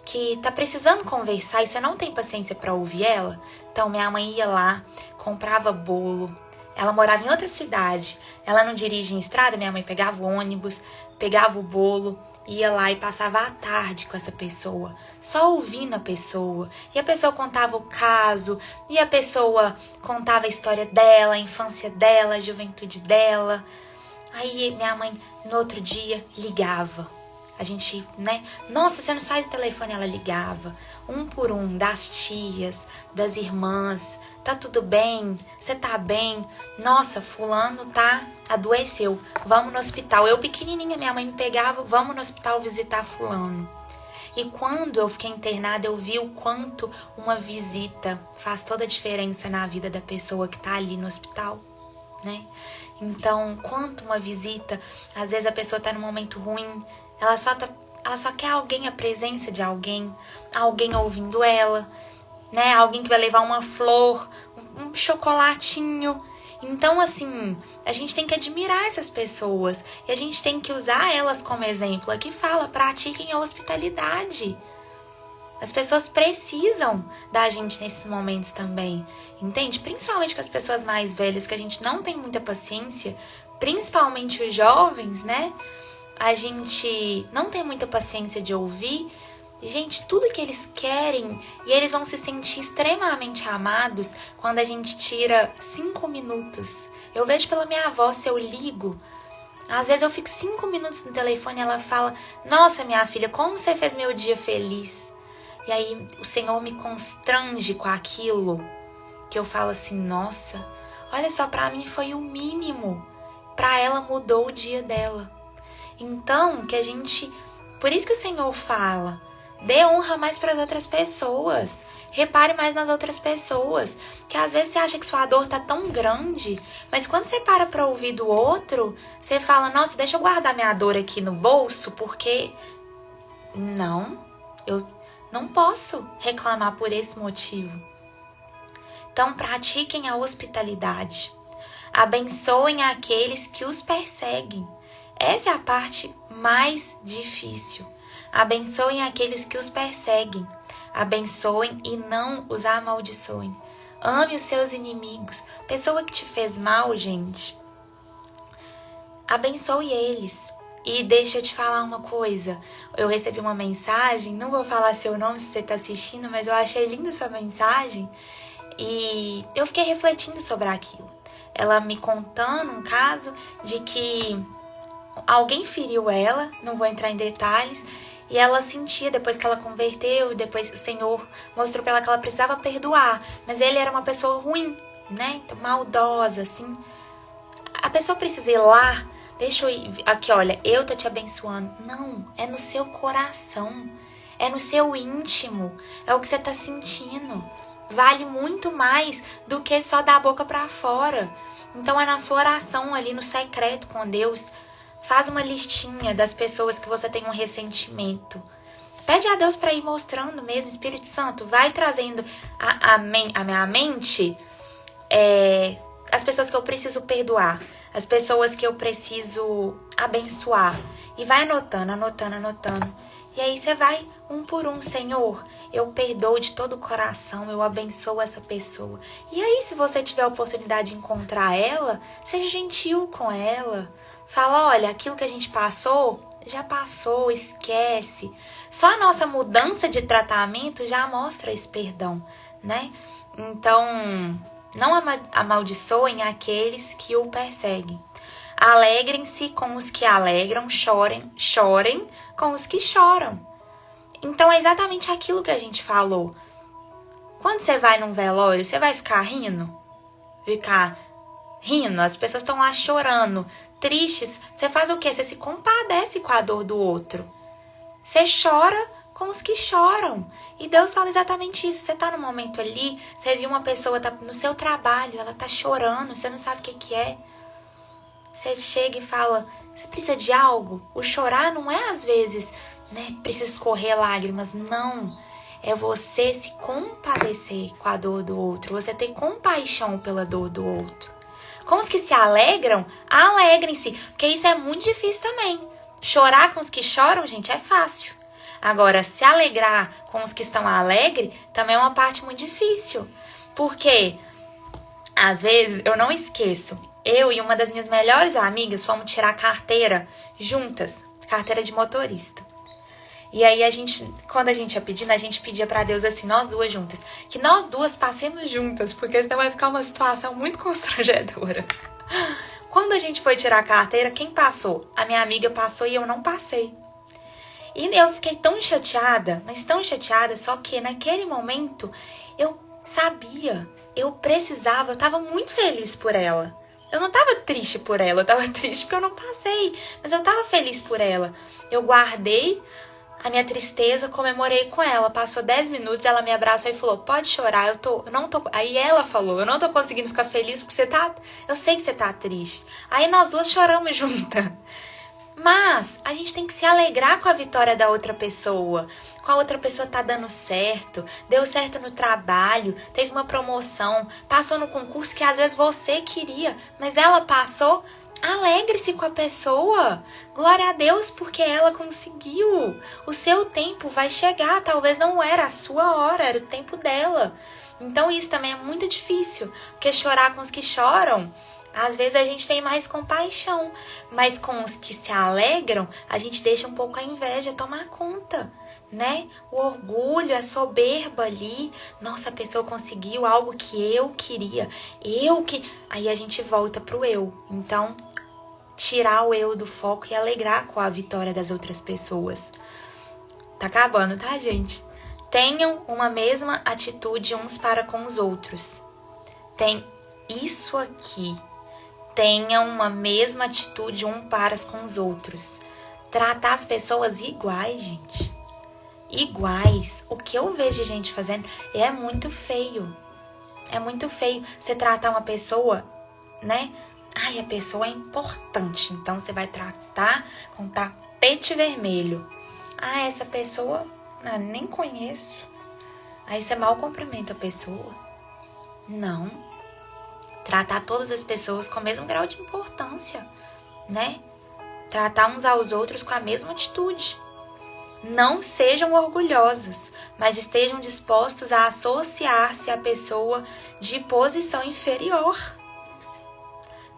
que tá precisando conversar e você não tem paciência para ouvir ela? Então, minha mãe ia lá, comprava bolo. Ela morava em outra cidade. Ela não dirige em estrada, minha mãe pegava o ônibus, pegava o bolo, ia lá e passava a tarde com essa pessoa, só ouvindo a pessoa. E a pessoa contava o caso, e a pessoa contava a história dela, a infância dela, a juventude dela. Aí minha mãe, no outro dia, ligava. A gente, né? Nossa, você não sai do telefone? Ela ligava. Um por um, das tias, das irmãs. Tá tudo bem? Você tá bem? Nossa, fulano adoeceu. Vamos no hospital. Eu pequenininha, minha mãe me pegava. Vamos no hospital visitar fulano. E quando eu fiquei internada, eu vi o quanto uma visita faz toda a diferença na vida da pessoa que tá ali no hospital, né? Então, quanto uma visita, às vezes a pessoa tá num momento ruim, ela só quer alguém, a presença de alguém ouvindo ela, né? Alguém que vai levar uma flor, um chocolatinho. Então, assim, a gente tem que admirar essas pessoas e a gente tem que usar elas como exemplo. Aqui fala, pratiquem a hospitalidade. As pessoas precisam da gente nesses momentos também, entende? Principalmente com as pessoas mais velhas, que a gente não tem muita paciência, principalmente os jovens, né? A gente não tem muita paciência de ouvir. Gente, tudo que eles querem, e eles vão se sentir extremamente amados quando a gente tira 5 minutos. Eu vejo pela minha avó, se eu ligo, às vezes eu fico 5 minutos no telefone e ela fala, nossa, minha filha, como você fez meu dia feliz? E aí o Senhor me constrange com aquilo, que eu falo assim, nossa, olha só, pra mim foi o mínimo, pra ela mudou o dia dela. Então, que a gente, por isso que o Senhor fala, dê honra mais para as outras pessoas, repare mais nas outras pessoas, que às vezes você acha que sua dor tá tão grande, mas quando você para ouvir do outro, você fala, nossa, deixa eu guardar minha dor aqui no bolso, porque não, eu não posso reclamar por esse motivo. Então, pratiquem a hospitalidade. Abençoem aqueles que os perseguem. Essa é a parte mais difícil. Abençoem aqueles que os perseguem. Abençoem e não os amaldiçoem. Ame os seus inimigos. Pessoa que te fez mal, gente, abençoe eles. E deixa eu te falar uma coisa. Eu recebi uma mensagem, não vou falar seu nome se você está assistindo, mas eu achei linda essa mensagem. E eu fiquei refletindo sobre aquilo. Ela me contando um caso de que alguém feriu ela, não vou entrar em detalhes, e ela sentia, depois que ela converteu, e depois o Senhor mostrou para ela que ela precisava perdoar, mas ele era uma pessoa ruim, né? Então, maldosa, assim. A pessoa precisa ir lá, deixa eu ir, aqui, olha, eu tô te abençoando. Não, é no seu coração, é no seu íntimo, é o que você tá sentindo. Vale muito mais do que só dar a boca para fora. Então é na sua oração ali no secreto com Deus. Faz uma listinha das pessoas que você tem um ressentimento. Pede a Deus para ir mostrando mesmo. Espírito Santo, vai trazendo a minha mente as pessoas que eu preciso perdoar, as pessoas que eu preciso abençoar. E vai anotando. E aí você vai um por um, Senhor, eu perdoo de todo o coração, eu abençoo essa pessoa. E aí, se você tiver a oportunidade de encontrar ela, seja gentil com ela. Fala, olha, aquilo que a gente passou, já passou, esquece. Só a nossa mudança de tratamento já mostra esse perdão, né? Então, não amaldiçoem aqueles que o perseguem. Alegrem-se com os que alegram, chorem com os que choram. Então é exatamente aquilo que a gente falou. Quando você vai num velório, você vai ficar rindo? As pessoas estão lá chorando, tristes. Você faz o quê? Você se compadece com a dor do outro. Você chora com os que choram. E Deus fala exatamente isso. Você tá no momento ali, você viu uma pessoa tá no seu trabalho, ela tá chorando, você não sabe o que é. Você chega e fala, você precisa de algo? O chorar não é às vezes, né, precisa escorrer lágrimas, não. É você se compadecer com a dor do outro, você ter compaixão pela dor do outro. Com os que se alegram, alegrem-se, porque isso é muito difícil também. Chorar com os que choram, gente, é fácil. Agora, se alegrar com os que estão alegres, também é uma parte muito difícil. Porque, às vezes, eu não esqueço, eu e uma das minhas melhores amigas fomos tirar carteira juntas, carteira de motorista. E aí, quando a gente ia pedindo, a gente pedia pra Deus assim, nós duas juntas, que nós duas passemos juntas, porque senão vai ficar uma situação muito constrangedora. Quando a gente foi tirar a carteira, quem passou? A minha amiga passou e eu não passei. E eu fiquei tão chateada, mas tão chateada, só que naquele momento eu sabia, eu precisava, eu tava muito feliz por ela. Eu não tava triste por ela, eu tava triste porque eu não passei, mas eu tava feliz por ela. Eu guardei a minha tristeza, comemorei com ela. Passou 10 minutos, ela me abraçou e falou, pode chorar, eu não tô... Aí ela falou, eu não tô conseguindo ficar feliz porque eu sei que você tá triste. Aí nós duas choramos juntas. Mas a gente tem que se alegrar com a vitória da outra pessoa. Com a outra pessoa tá dando certo, deu certo no trabalho, teve uma promoção, passou no concurso que às vezes você queria, mas ela passou. Alegre-se com a pessoa. Glória a Deus porque ela conseguiu. O seu tempo vai chegar. Talvez não era a sua hora, era o tempo dela. Então isso também é muito difícil. Porque chorar com os que choram, às vezes a gente tem mais compaixão. Mas com os que se alegram, a gente deixa um pouco a inveja tomar conta, né? O orgulho, a soberba ali. Nossa, a pessoa conseguiu algo que eu queria. Aí a gente volta pro eu. Então, tirar o eu do foco e alegrar com a vitória das outras pessoas. Tá acabando, tá, gente? Tenham uma mesma atitude uns para com os outros. Tem isso aqui. Tenham uma mesma atitude um para com os outros. Tratar as pessoas iguais, gente. Iguais. O que eu vejo de gente fazendo é muito feio. É muito feio você tratar uma pessoa, né? Ai, a pessoa é importante, então você vai tratar com tapete vermelho. Ah, essa pessoa, nem conheço. Aí você mal cumprimenta a pessoa. Não. Tratar todas as pessoas com o mesmo grau de importância, né? Tratar uns aos outros com a mesma atitude. Não sejam orgulhosos, mas estejam dispostos a associar-se à pessoa de posição inferior.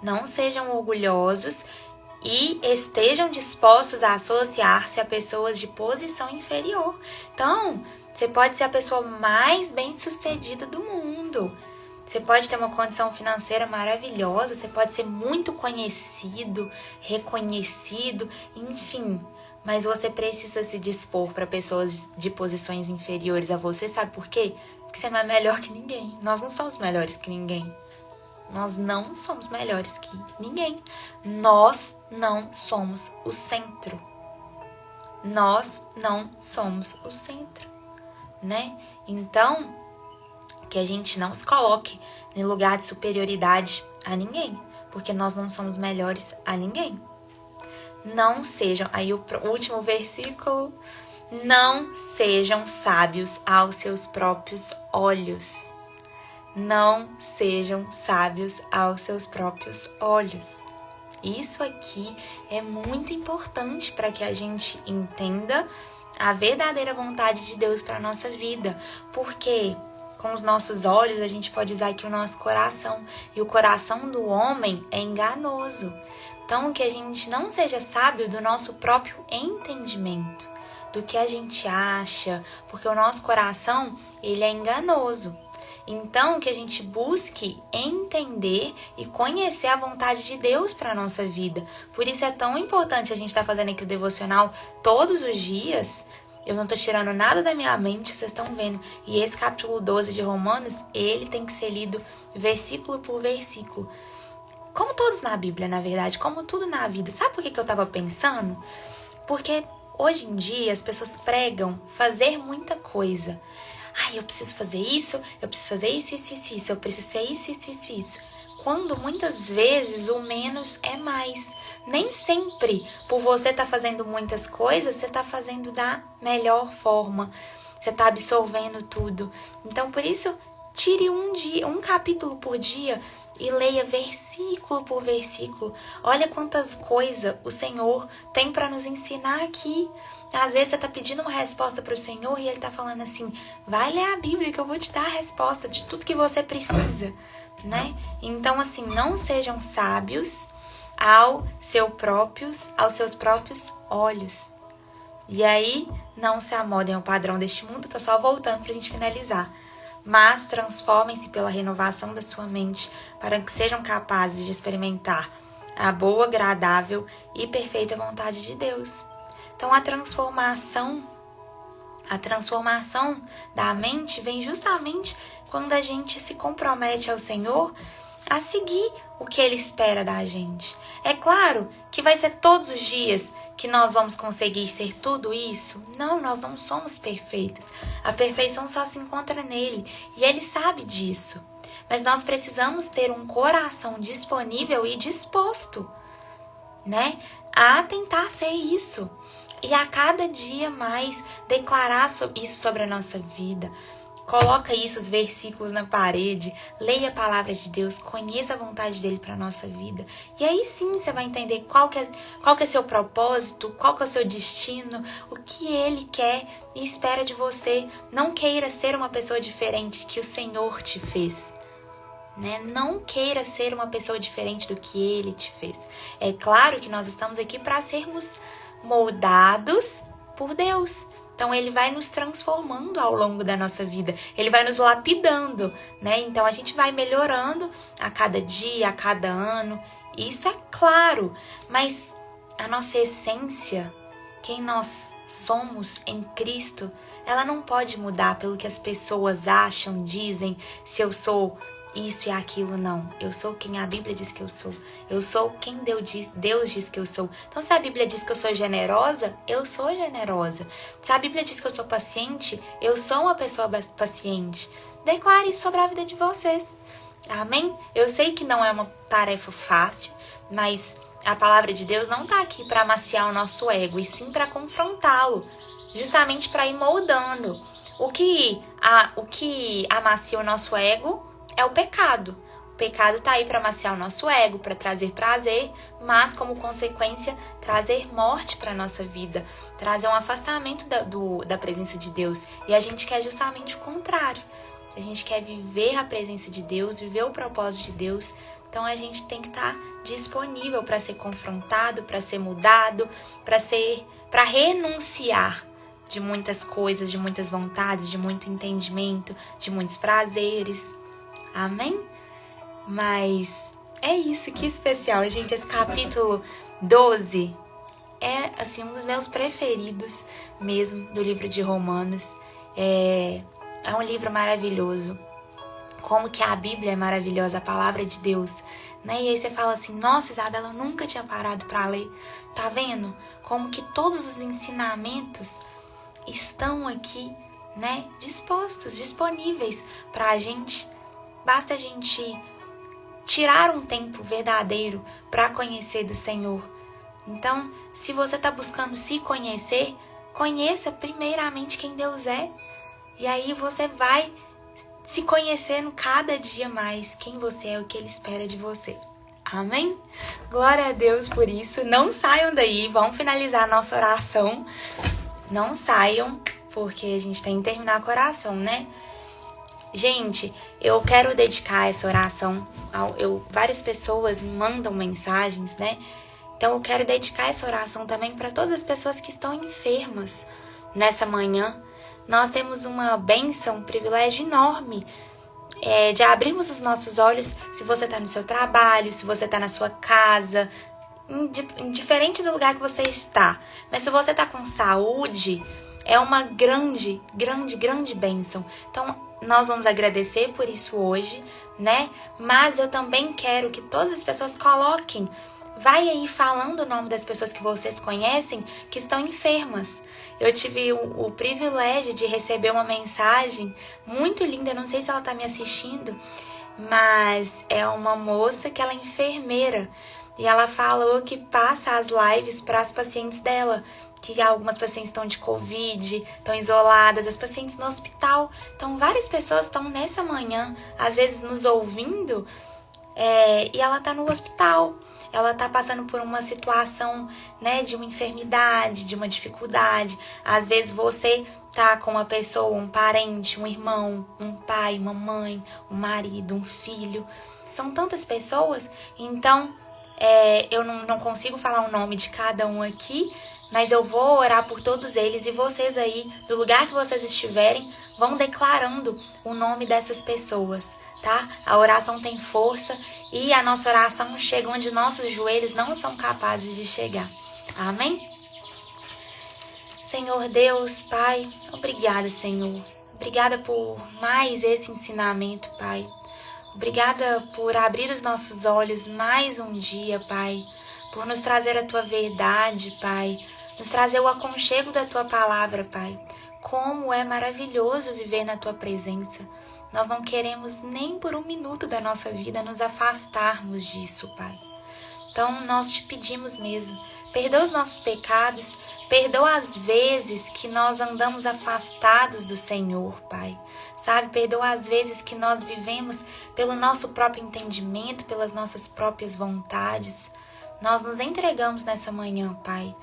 Não sejam orgulhosos e estejam dispostos a associar-se a pessoas de posição inferior. Então, você pode ser a pessoa mais bem-sucedida do mundo. Você pode ter uma condição financeira maravilhosa, você pode ser muito conhecido, reconhecido, enfim. Mas você precisa se dispor para pessoas de posições inferiores a você. Sabe por quê? Porque você não é melhor que ninguém. Nós não somos melhores que ninguém. Nós não somos melhores que ninguém. Nós não somos o centro. Nós não somos o centro, né? Então, que a gente não se coloque em lugar de superioridade a ninguém. Porque nós não somos melhores a ninguém. Não sejam, aí o último versículo, não sejam sábios aos seus próprios olhos. Não sejam sábios aos seus próprios olhos. Isso aqui é muito importante para que a gente entenda a verdadeira vontade de Deus para a nossa vida. Porque com os nossos olhos a gente pode usar aqui o nosso coração. E o coração do homem é enganoso. Então, que a gente não seja sábio do nosso próprio entendimento, do que a gente acha, porque o nosso coração, ele é enganoso. Então, que a gente busque entender e conhecer a vontade de Deus para a nossa vida. Por isso é tão importante a gente estar fazendo aqui o devocional todos os dias. Eu não estou tirando nada da minha mente, vocês estão vendo. E esse capítulo 12 de Romanos, ele tem que ser lido versículo por versículo. Como todos na Bíblia, na verdade, como tudo na vida. Sabe por que eu estava pensando? Porque Hoje em dia as pessoas pregam fazer muita coisa. Eu preciso fazer isso, eu preciso fazer isso, eu preciso ser isso. Quando muitas vezes o menos é mais. Nem sempre por você estar fazendo muitas coisas, você está fazendo da melhor forma. Você está absorvendo tudo. Então, por isso, tire um capítulo por dia e leia versículo por versículo. Olha quanta coisa o Senhor tem para nos ensinar aqui. Às vezes você está pedindo uma resposta para o Senhor e Ele está falando assim, vai ler a Bíblia que eu vou te dar a resposta de tudo que você precisa, né? Então, assim, não sejam sábios aos seus próprios olhos. E aí, não se amodem ao padrão deste mundo. Tô só voltando pra gente finalizar. Mas transformem-se pela renovação da sua mente, para que sejam capazes de experimentar a boa, agradável e perfeita vontade de Deus. Então, a transformação da mente vem justamente quando a gente se compromete ao Senhor a seguir o que Ele espera da gente. É claro que vai ser todos os dias que nós vamos conseguir ser tudo isso. Não, nós não somos perfeitos. A perfeição só se encontra nele e Ele sabe disso. Mas nós precisamos ter um coração disponível e disposto, né, a tentar ser isso. E a cada dia mais declarar isso sobre a nossa vida. Coloca isso, os versículos na parede, leia a palavra de Deus, conheça a vontade dele para a nossa vida. E aí sim você vai entender qual que é seu propósito, qual que é o seu destino, o que ele quer e espera de você. Não queira ser uma pessoa diferente que o Senhor te fez, né? Não queira ser uma pessoa diferente do que ele te fez. É claro que nós estamos aqui para sermos moldados por Deus. Então, Ele vai nos transformando ao longo da nossa vida. Ele vai nos lapidando, né? Então, a gente vai melhorando a cada dia, a cada ano. Isso é claro. Mas a nossa essência, quem nós somos em Cristo, ela não pode mudar pelo que as pessoas acham, dizem, se eu sou isso e aquilo, não. Eu sou quem a Bíblia diz que eu sou. Eu sou quem Deus diz que eu sou. Então, se a Bíblia diz que eu sou generosa, eu sou generosa. Se a Bíblia diz que eu sou paciente, eu sou uma pessoa paciente. Declare isso sobre a vida de vocês. Amém? Eu sei que não é uma tarefa fácil, mas a palavra de Deus não está aqui para amaciar o nosso ego, e sim para confrontá-lo, justamente para ir moldando. O que amacia o nosso ego é o pecado. O pecado está aí para amaciar o nosso ego, para trazer prazer, mas como consequência trazer morte para a nossa vida, trazer um afastamento da presença de Deus. E a gente quer justamente o contrário. A gente quer viver a presença de Deus, viver o propósito de Deus. Então a gente tem que estar disponível para ser confrontado, para ser mudado, para renunciar de muitas coisas, de muitas vontades, de muito entendimento, de muitos prazeres. Amém? Mas é isso, que especial, gente. Esse capítulo 12 é, assim, um dos meus preferidos mesmo do livro de Romanos. É um livro maravilhoso. Como que a Bíblia é maravilhosa, a palavra de Deus, né? E aí você fala assim, nossa, Isabela, eu nunca tinha parado para ler. Tá vendo? Como que todos os ensinamentos estão aqui, né? Disponíveis pra gente. Basta a gente tirar um tempo verdadeiro para conhecer do Senhor. Então, se você está buscando se conhecer, conheça primeiramente quem Deus é. E aí você vai se conhecendo cada dia mais quem você é, o que Ele espera de você. Amém? Glória a Deus por isso. Não saiam daí, vamos finalizar a nossa oração. Não saiam, porque a gente tem que terminar com a oração, né? Gente, eu quero dedicar essa oração. Várias pessoas me mandam mensagens, né? Então eu quero dedicar essa oração também para todas as pessoas que estão enfermas nessa manhã. Nós temos uma bênção, um privilégio enorme de abrirmos os nossos olhos. Se você está no seu trabalho, se você está na sua casa, indiferente do lugar que você está. Mas se você está com saúde, é uma grande, grande, grande bênção. Então, nós vamos agradecer por isso hoje, né? Mas eu também quero que todas as pessoas coloquem vai aí falando o nome das pessoas que vocês conhecem que estão enfermas. Eu tive o privilégio de receber uma mensagem muito linda, não sei se ela está me assistindo, mas é uma moça que ela é enfermeira e ela falou que passa as lives para as pacientes dela, que algumas pacientes estão de Covid, estão isoladas, as pacientes no hospital. Então várias pessoas estão nessa manhã, às vezes nos ouvindo, e ela está no hospital. Ela está passando por uma situação, né, de uma enfermidade, de uma dificuldade. Às vezes você tá com uma pessoa, um parente, um irmão, um pai, uma mãe, um marido, um filho. São tantas pessoas, então eu não consigo falar o nome de cada um aqui, mas eu vou orar por todos eles e vocês aí, do lugar que vocês estiverem, vão declarando o nome dessas pessoas, tá? A oração tem força e a nossa oração chega onde nossos joelhos não são capazes de chegar. Amém? Senhor Deus, Pai, obrigada, Senhor. Obrigada por mais esse ensinamento, Pai. Obrigada por abrir os nossos olhos mais um dia, Pai. Por nos trazer a Tua verdade, Pai. Nos trazer o aconchego da Tua palavra, Pai. Como é maravilhoso viver na Tua presença. Nós não queremos nem por um minuto da nossa vida nos afastarmos disso, Pai. Então, nós te pedimos mesmo, perdoa os nossos pecados, perdoa as vezes que nós andamos afastados do Senhor, Pai. Sabe, perdoa as vezes que nós vivemos pelo nosso próprio entendimento, pelas nossas próprias vontades. Nós nos entregamos nessa manhã, Pai,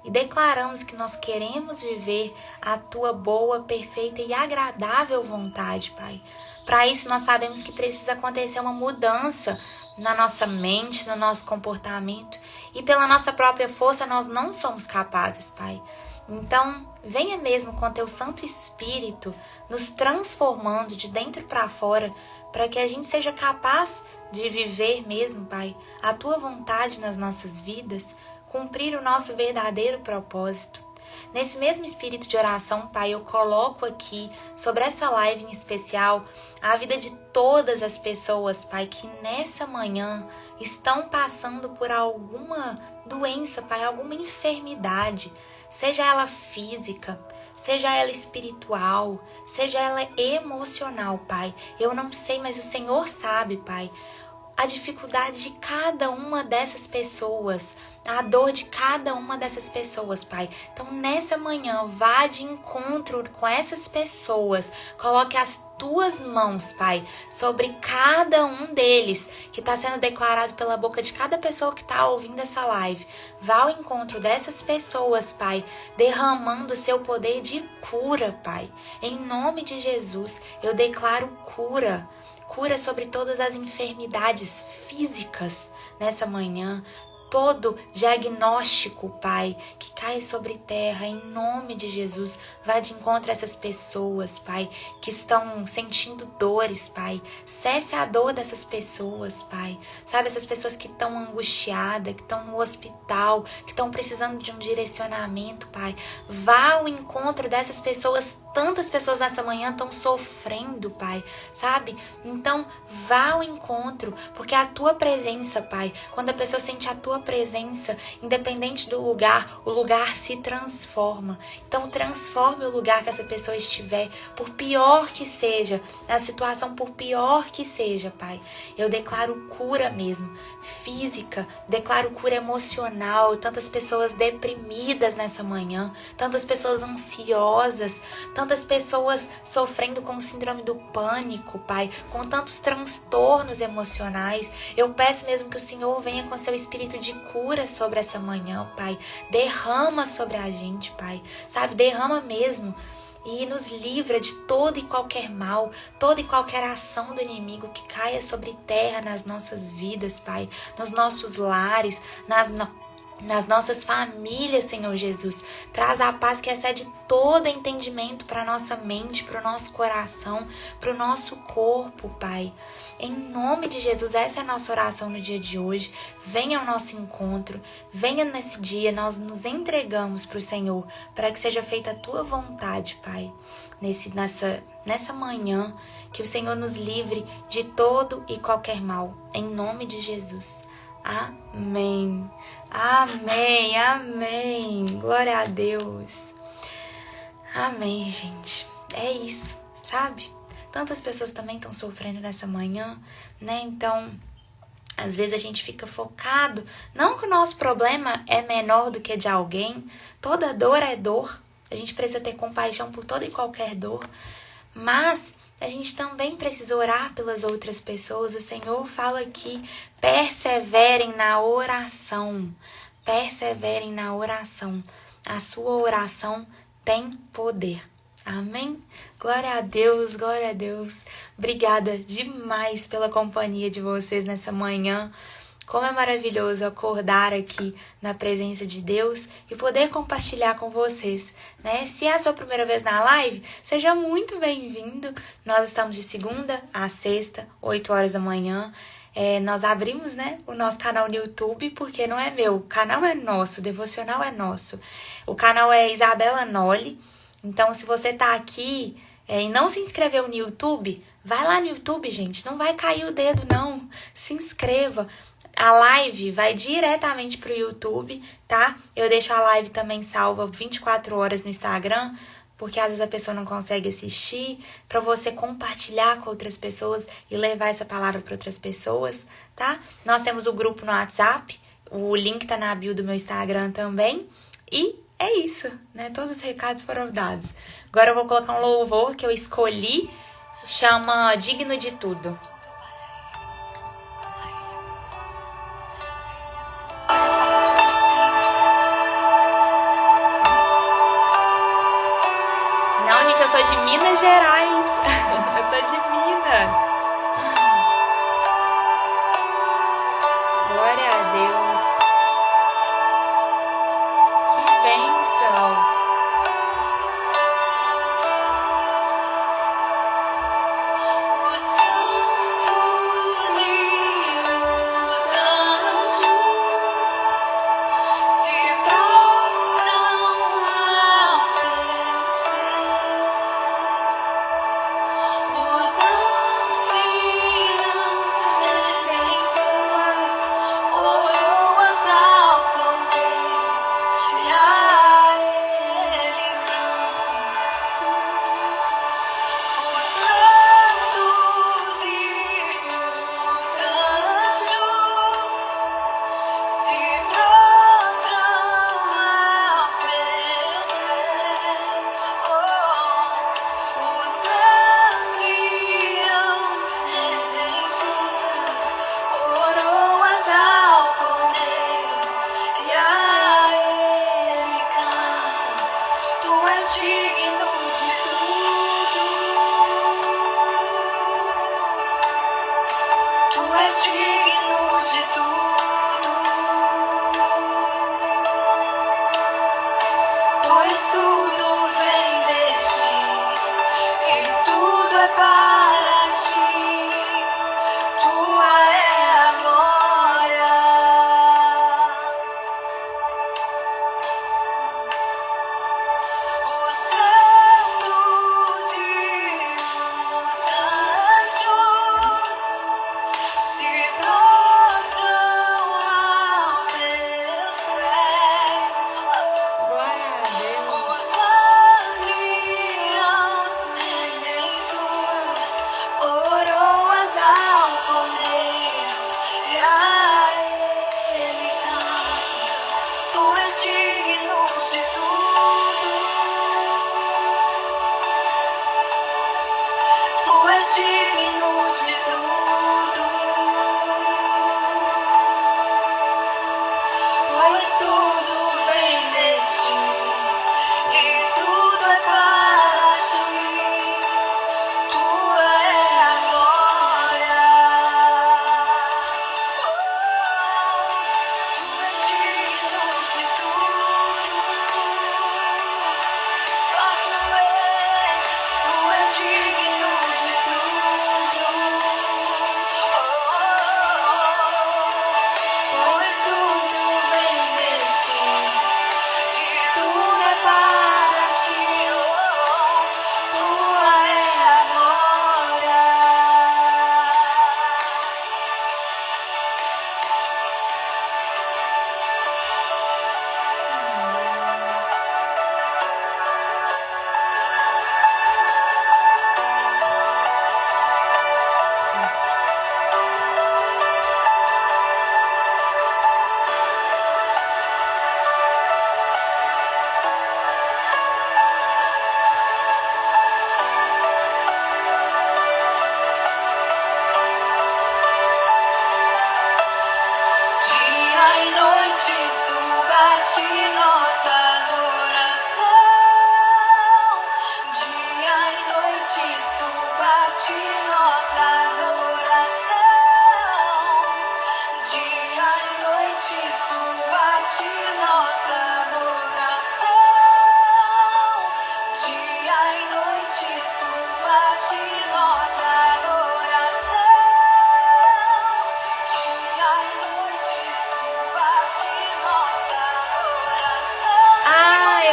e declaramos que nós queremos viver a Tua boa, perfeita e agradável vontade, Pai. Para isso, nós sabemos que precisa acontecer uma mudança na nossa mente, no nosso comportamento. E pela nossa própria força, nós não somos capazes, Pai. Então, venha mesmo com Teu Santo Espírito, nos transformando de dentro para fora, para que a gente seja capaz de viver mesmo, Pai, a Tua vontade nas nossas vidas, cumprir o nosso verdadeiro propósito. Nesse mesmo espírito de oração, Pai, eu coloco aqui, sobre essa live em especial, a vida de todas as pessoas, Pai, que nessa manhã estão passando por alguma doença, Pai, alguma enfermidade, seja ela física, seja ela espiritual, seja ela emocional, Pai. Eu não sei, mas o Senhor sabe, Pai, a dificuldade de cada uma dessas pessoas, a dor de cada uma dessas pessoas, Pai. Então, nessa manhã, vá de encontro com essas pessoas, coloque as Tuas mãos, Pai, sobre cada um deles que está sendo declarado pela boca de cada pessoa que está ouvindo essa live. Vá ao encontro dessas pessoas, Pai, derramando o Seu poder de cura, Pai. Em nome de Jesus, eu declaro cura. Cura sobre todas as enfermidades físicas nessa manhã. Todo diagnóstico, Pai, que cai sobre terra, em nome de Jesus, vá de encontro a essas pessoas, Pai, que estão sentindo dores, Pai. Cesse a dor dessas pessoas, Pai. Sabe, essas pessoas que estão angustiadas, que estão no hospital, que estão precisando de um direcionamento, Pai. Vá ao encontro dessas pessoas. Tantas pessoas nessa manhã estão sofrendo, Pai, sabe? Então, vá ao encontro, porque a Tua presença, Pai, quando a pessoa sente a Tua presença, independente do lugar, o lugar se transforma. Então, transforme o lugar que essa pessoa estiver, por pior que seja, a situação por pior que seja, Pai. Eu declaro cura mesmo, física, declaro cura emocional, tantas pessoas deprimidas nessa manhã, tantas pessoas ansiosas, tantas pessoas sofrendo com síndrome do pânico, Pai, com tantos transtornos emocionais. Eu peço mesmo que o Senhor venha com Seu espírito de cura sobre essa manhã, Pai. Derrama sobre a gente, Pai, sabe? Derrama mesmo. E nos livra de todo e qualquer mal, toda e qualquer ação do inimigo que caia sobre terra nas nossas vidas, Pai, nos nossos lares, nas nossas famílias, Senhor Jesus. Traz a paz que excede todo entendimento para a nossa mente, para o nosso coração, para o nosso corpo, Pai. Em nome de Jesus, essa é a nossa oração no dia de hoje. Venha ao nosso encontro, venha nesse dia, nós nos entregamos para o Senhor, para que seja feita a Tua vontade, Pai. Nessa manhã, que o Senhor nos livre de todo e qualquer mal. Em nome de Jesus. Amém. Amém, amém. Glória a Deus. Amém, gente. É isso, sabe? Tantas pessoas também estão sofrendo nessa manhã, né? Então, às vezes a gente fica focado. Não que o nosso problema é menor do que de alguém. Toda dor é dor. A gente precisa ter compaixão por toda e qualquer dor. Mas a gente também precisa orar pelas outras pessoas. O Senhor fala aqui, perseverem na oração. Perseverem na oração. A sua oração tem poder. Amém? Glória a Deus, glória a Deus. Obrigada demais pela companhia de vocês nessa manhã. Como é maravilhoso acordar aqui na presença de Deus e poder compartilhar com vocês, né? Se é a sua primeira vez na live, seja muito bem-vindo. Nós estamos de segunda a sexta, 8 horas da manhã. Nós abrimos, né, o nosso canal no YouTube, porque não é meu, o canal é nosso, o devocional é nosso. O canal é Isabela Noli. Então, se você tá aqui e não se inscreveu no YouTube, vai lá no YouTube, gente. Não vai cair o dedo, não. Se inscreva. A live vai diretamente pro YouTube, tá? Eu deixo a live também salva 24 horas no Instagram, porque às vezes a pessoa não consegue assistir, para você compartilhar com outras pessoas e levar essa palavra para outras pessoas, tá? Nós temos o grupo no WhatsApp, o link tá na bio do meu Instagram também. E é isso, né? Todos os recados foram dados. Agora eu vou colocar um louvor que eu escolhi, chama Digno de Tudo. Não, gente, eu sou de Minas Gerais. Eu sou de Minas. Glória a Deus. Que bênção.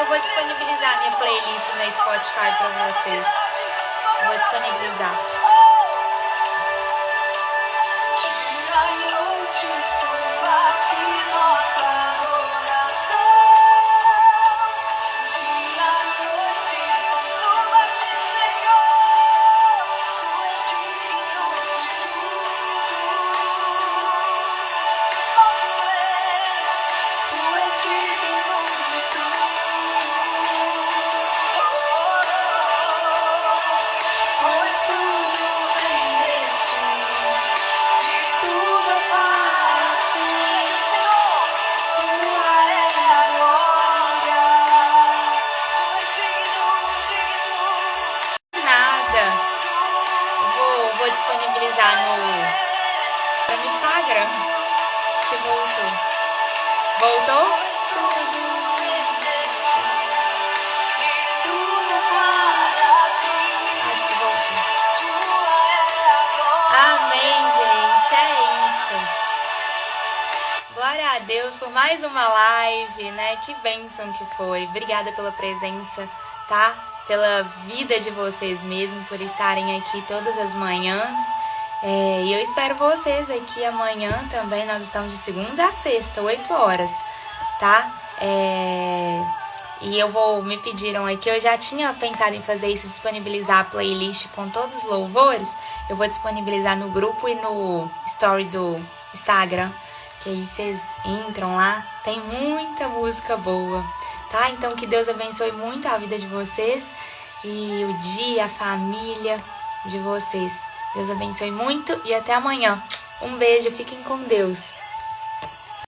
Eu vou disponibilizar minha playlist no Spotify pra vocês. Eu vou disponibilizar. Vou disponibilizar no Instagram. Acho que voltou. Voltou? Acho que voltou. Amém, gente. É isso. Glória a Deus por mais uma live, né? Que bênção que foi. Obrigada pela presença, tá? Pela vida de vocês mesmo, por estarem aqui todas as manhãs. E eu espero vocês aqui amanhã também. Nós estamos de segunda a sexta, 8 horas, tá? E me pediram aqui, eu já tinha pensado em fazer isso, disponibilizar a playlist com todos os louvores. Eu vou disponibilizar no grupo e no story do Instagram, que aí vocês entram lá, tem muita música boa, tá? Então que Deus abençoe muito a vida de vocês e o dia, a família de vocês. Deus abençoe muito e até amanhã. Um beijo, fiquem com Deus.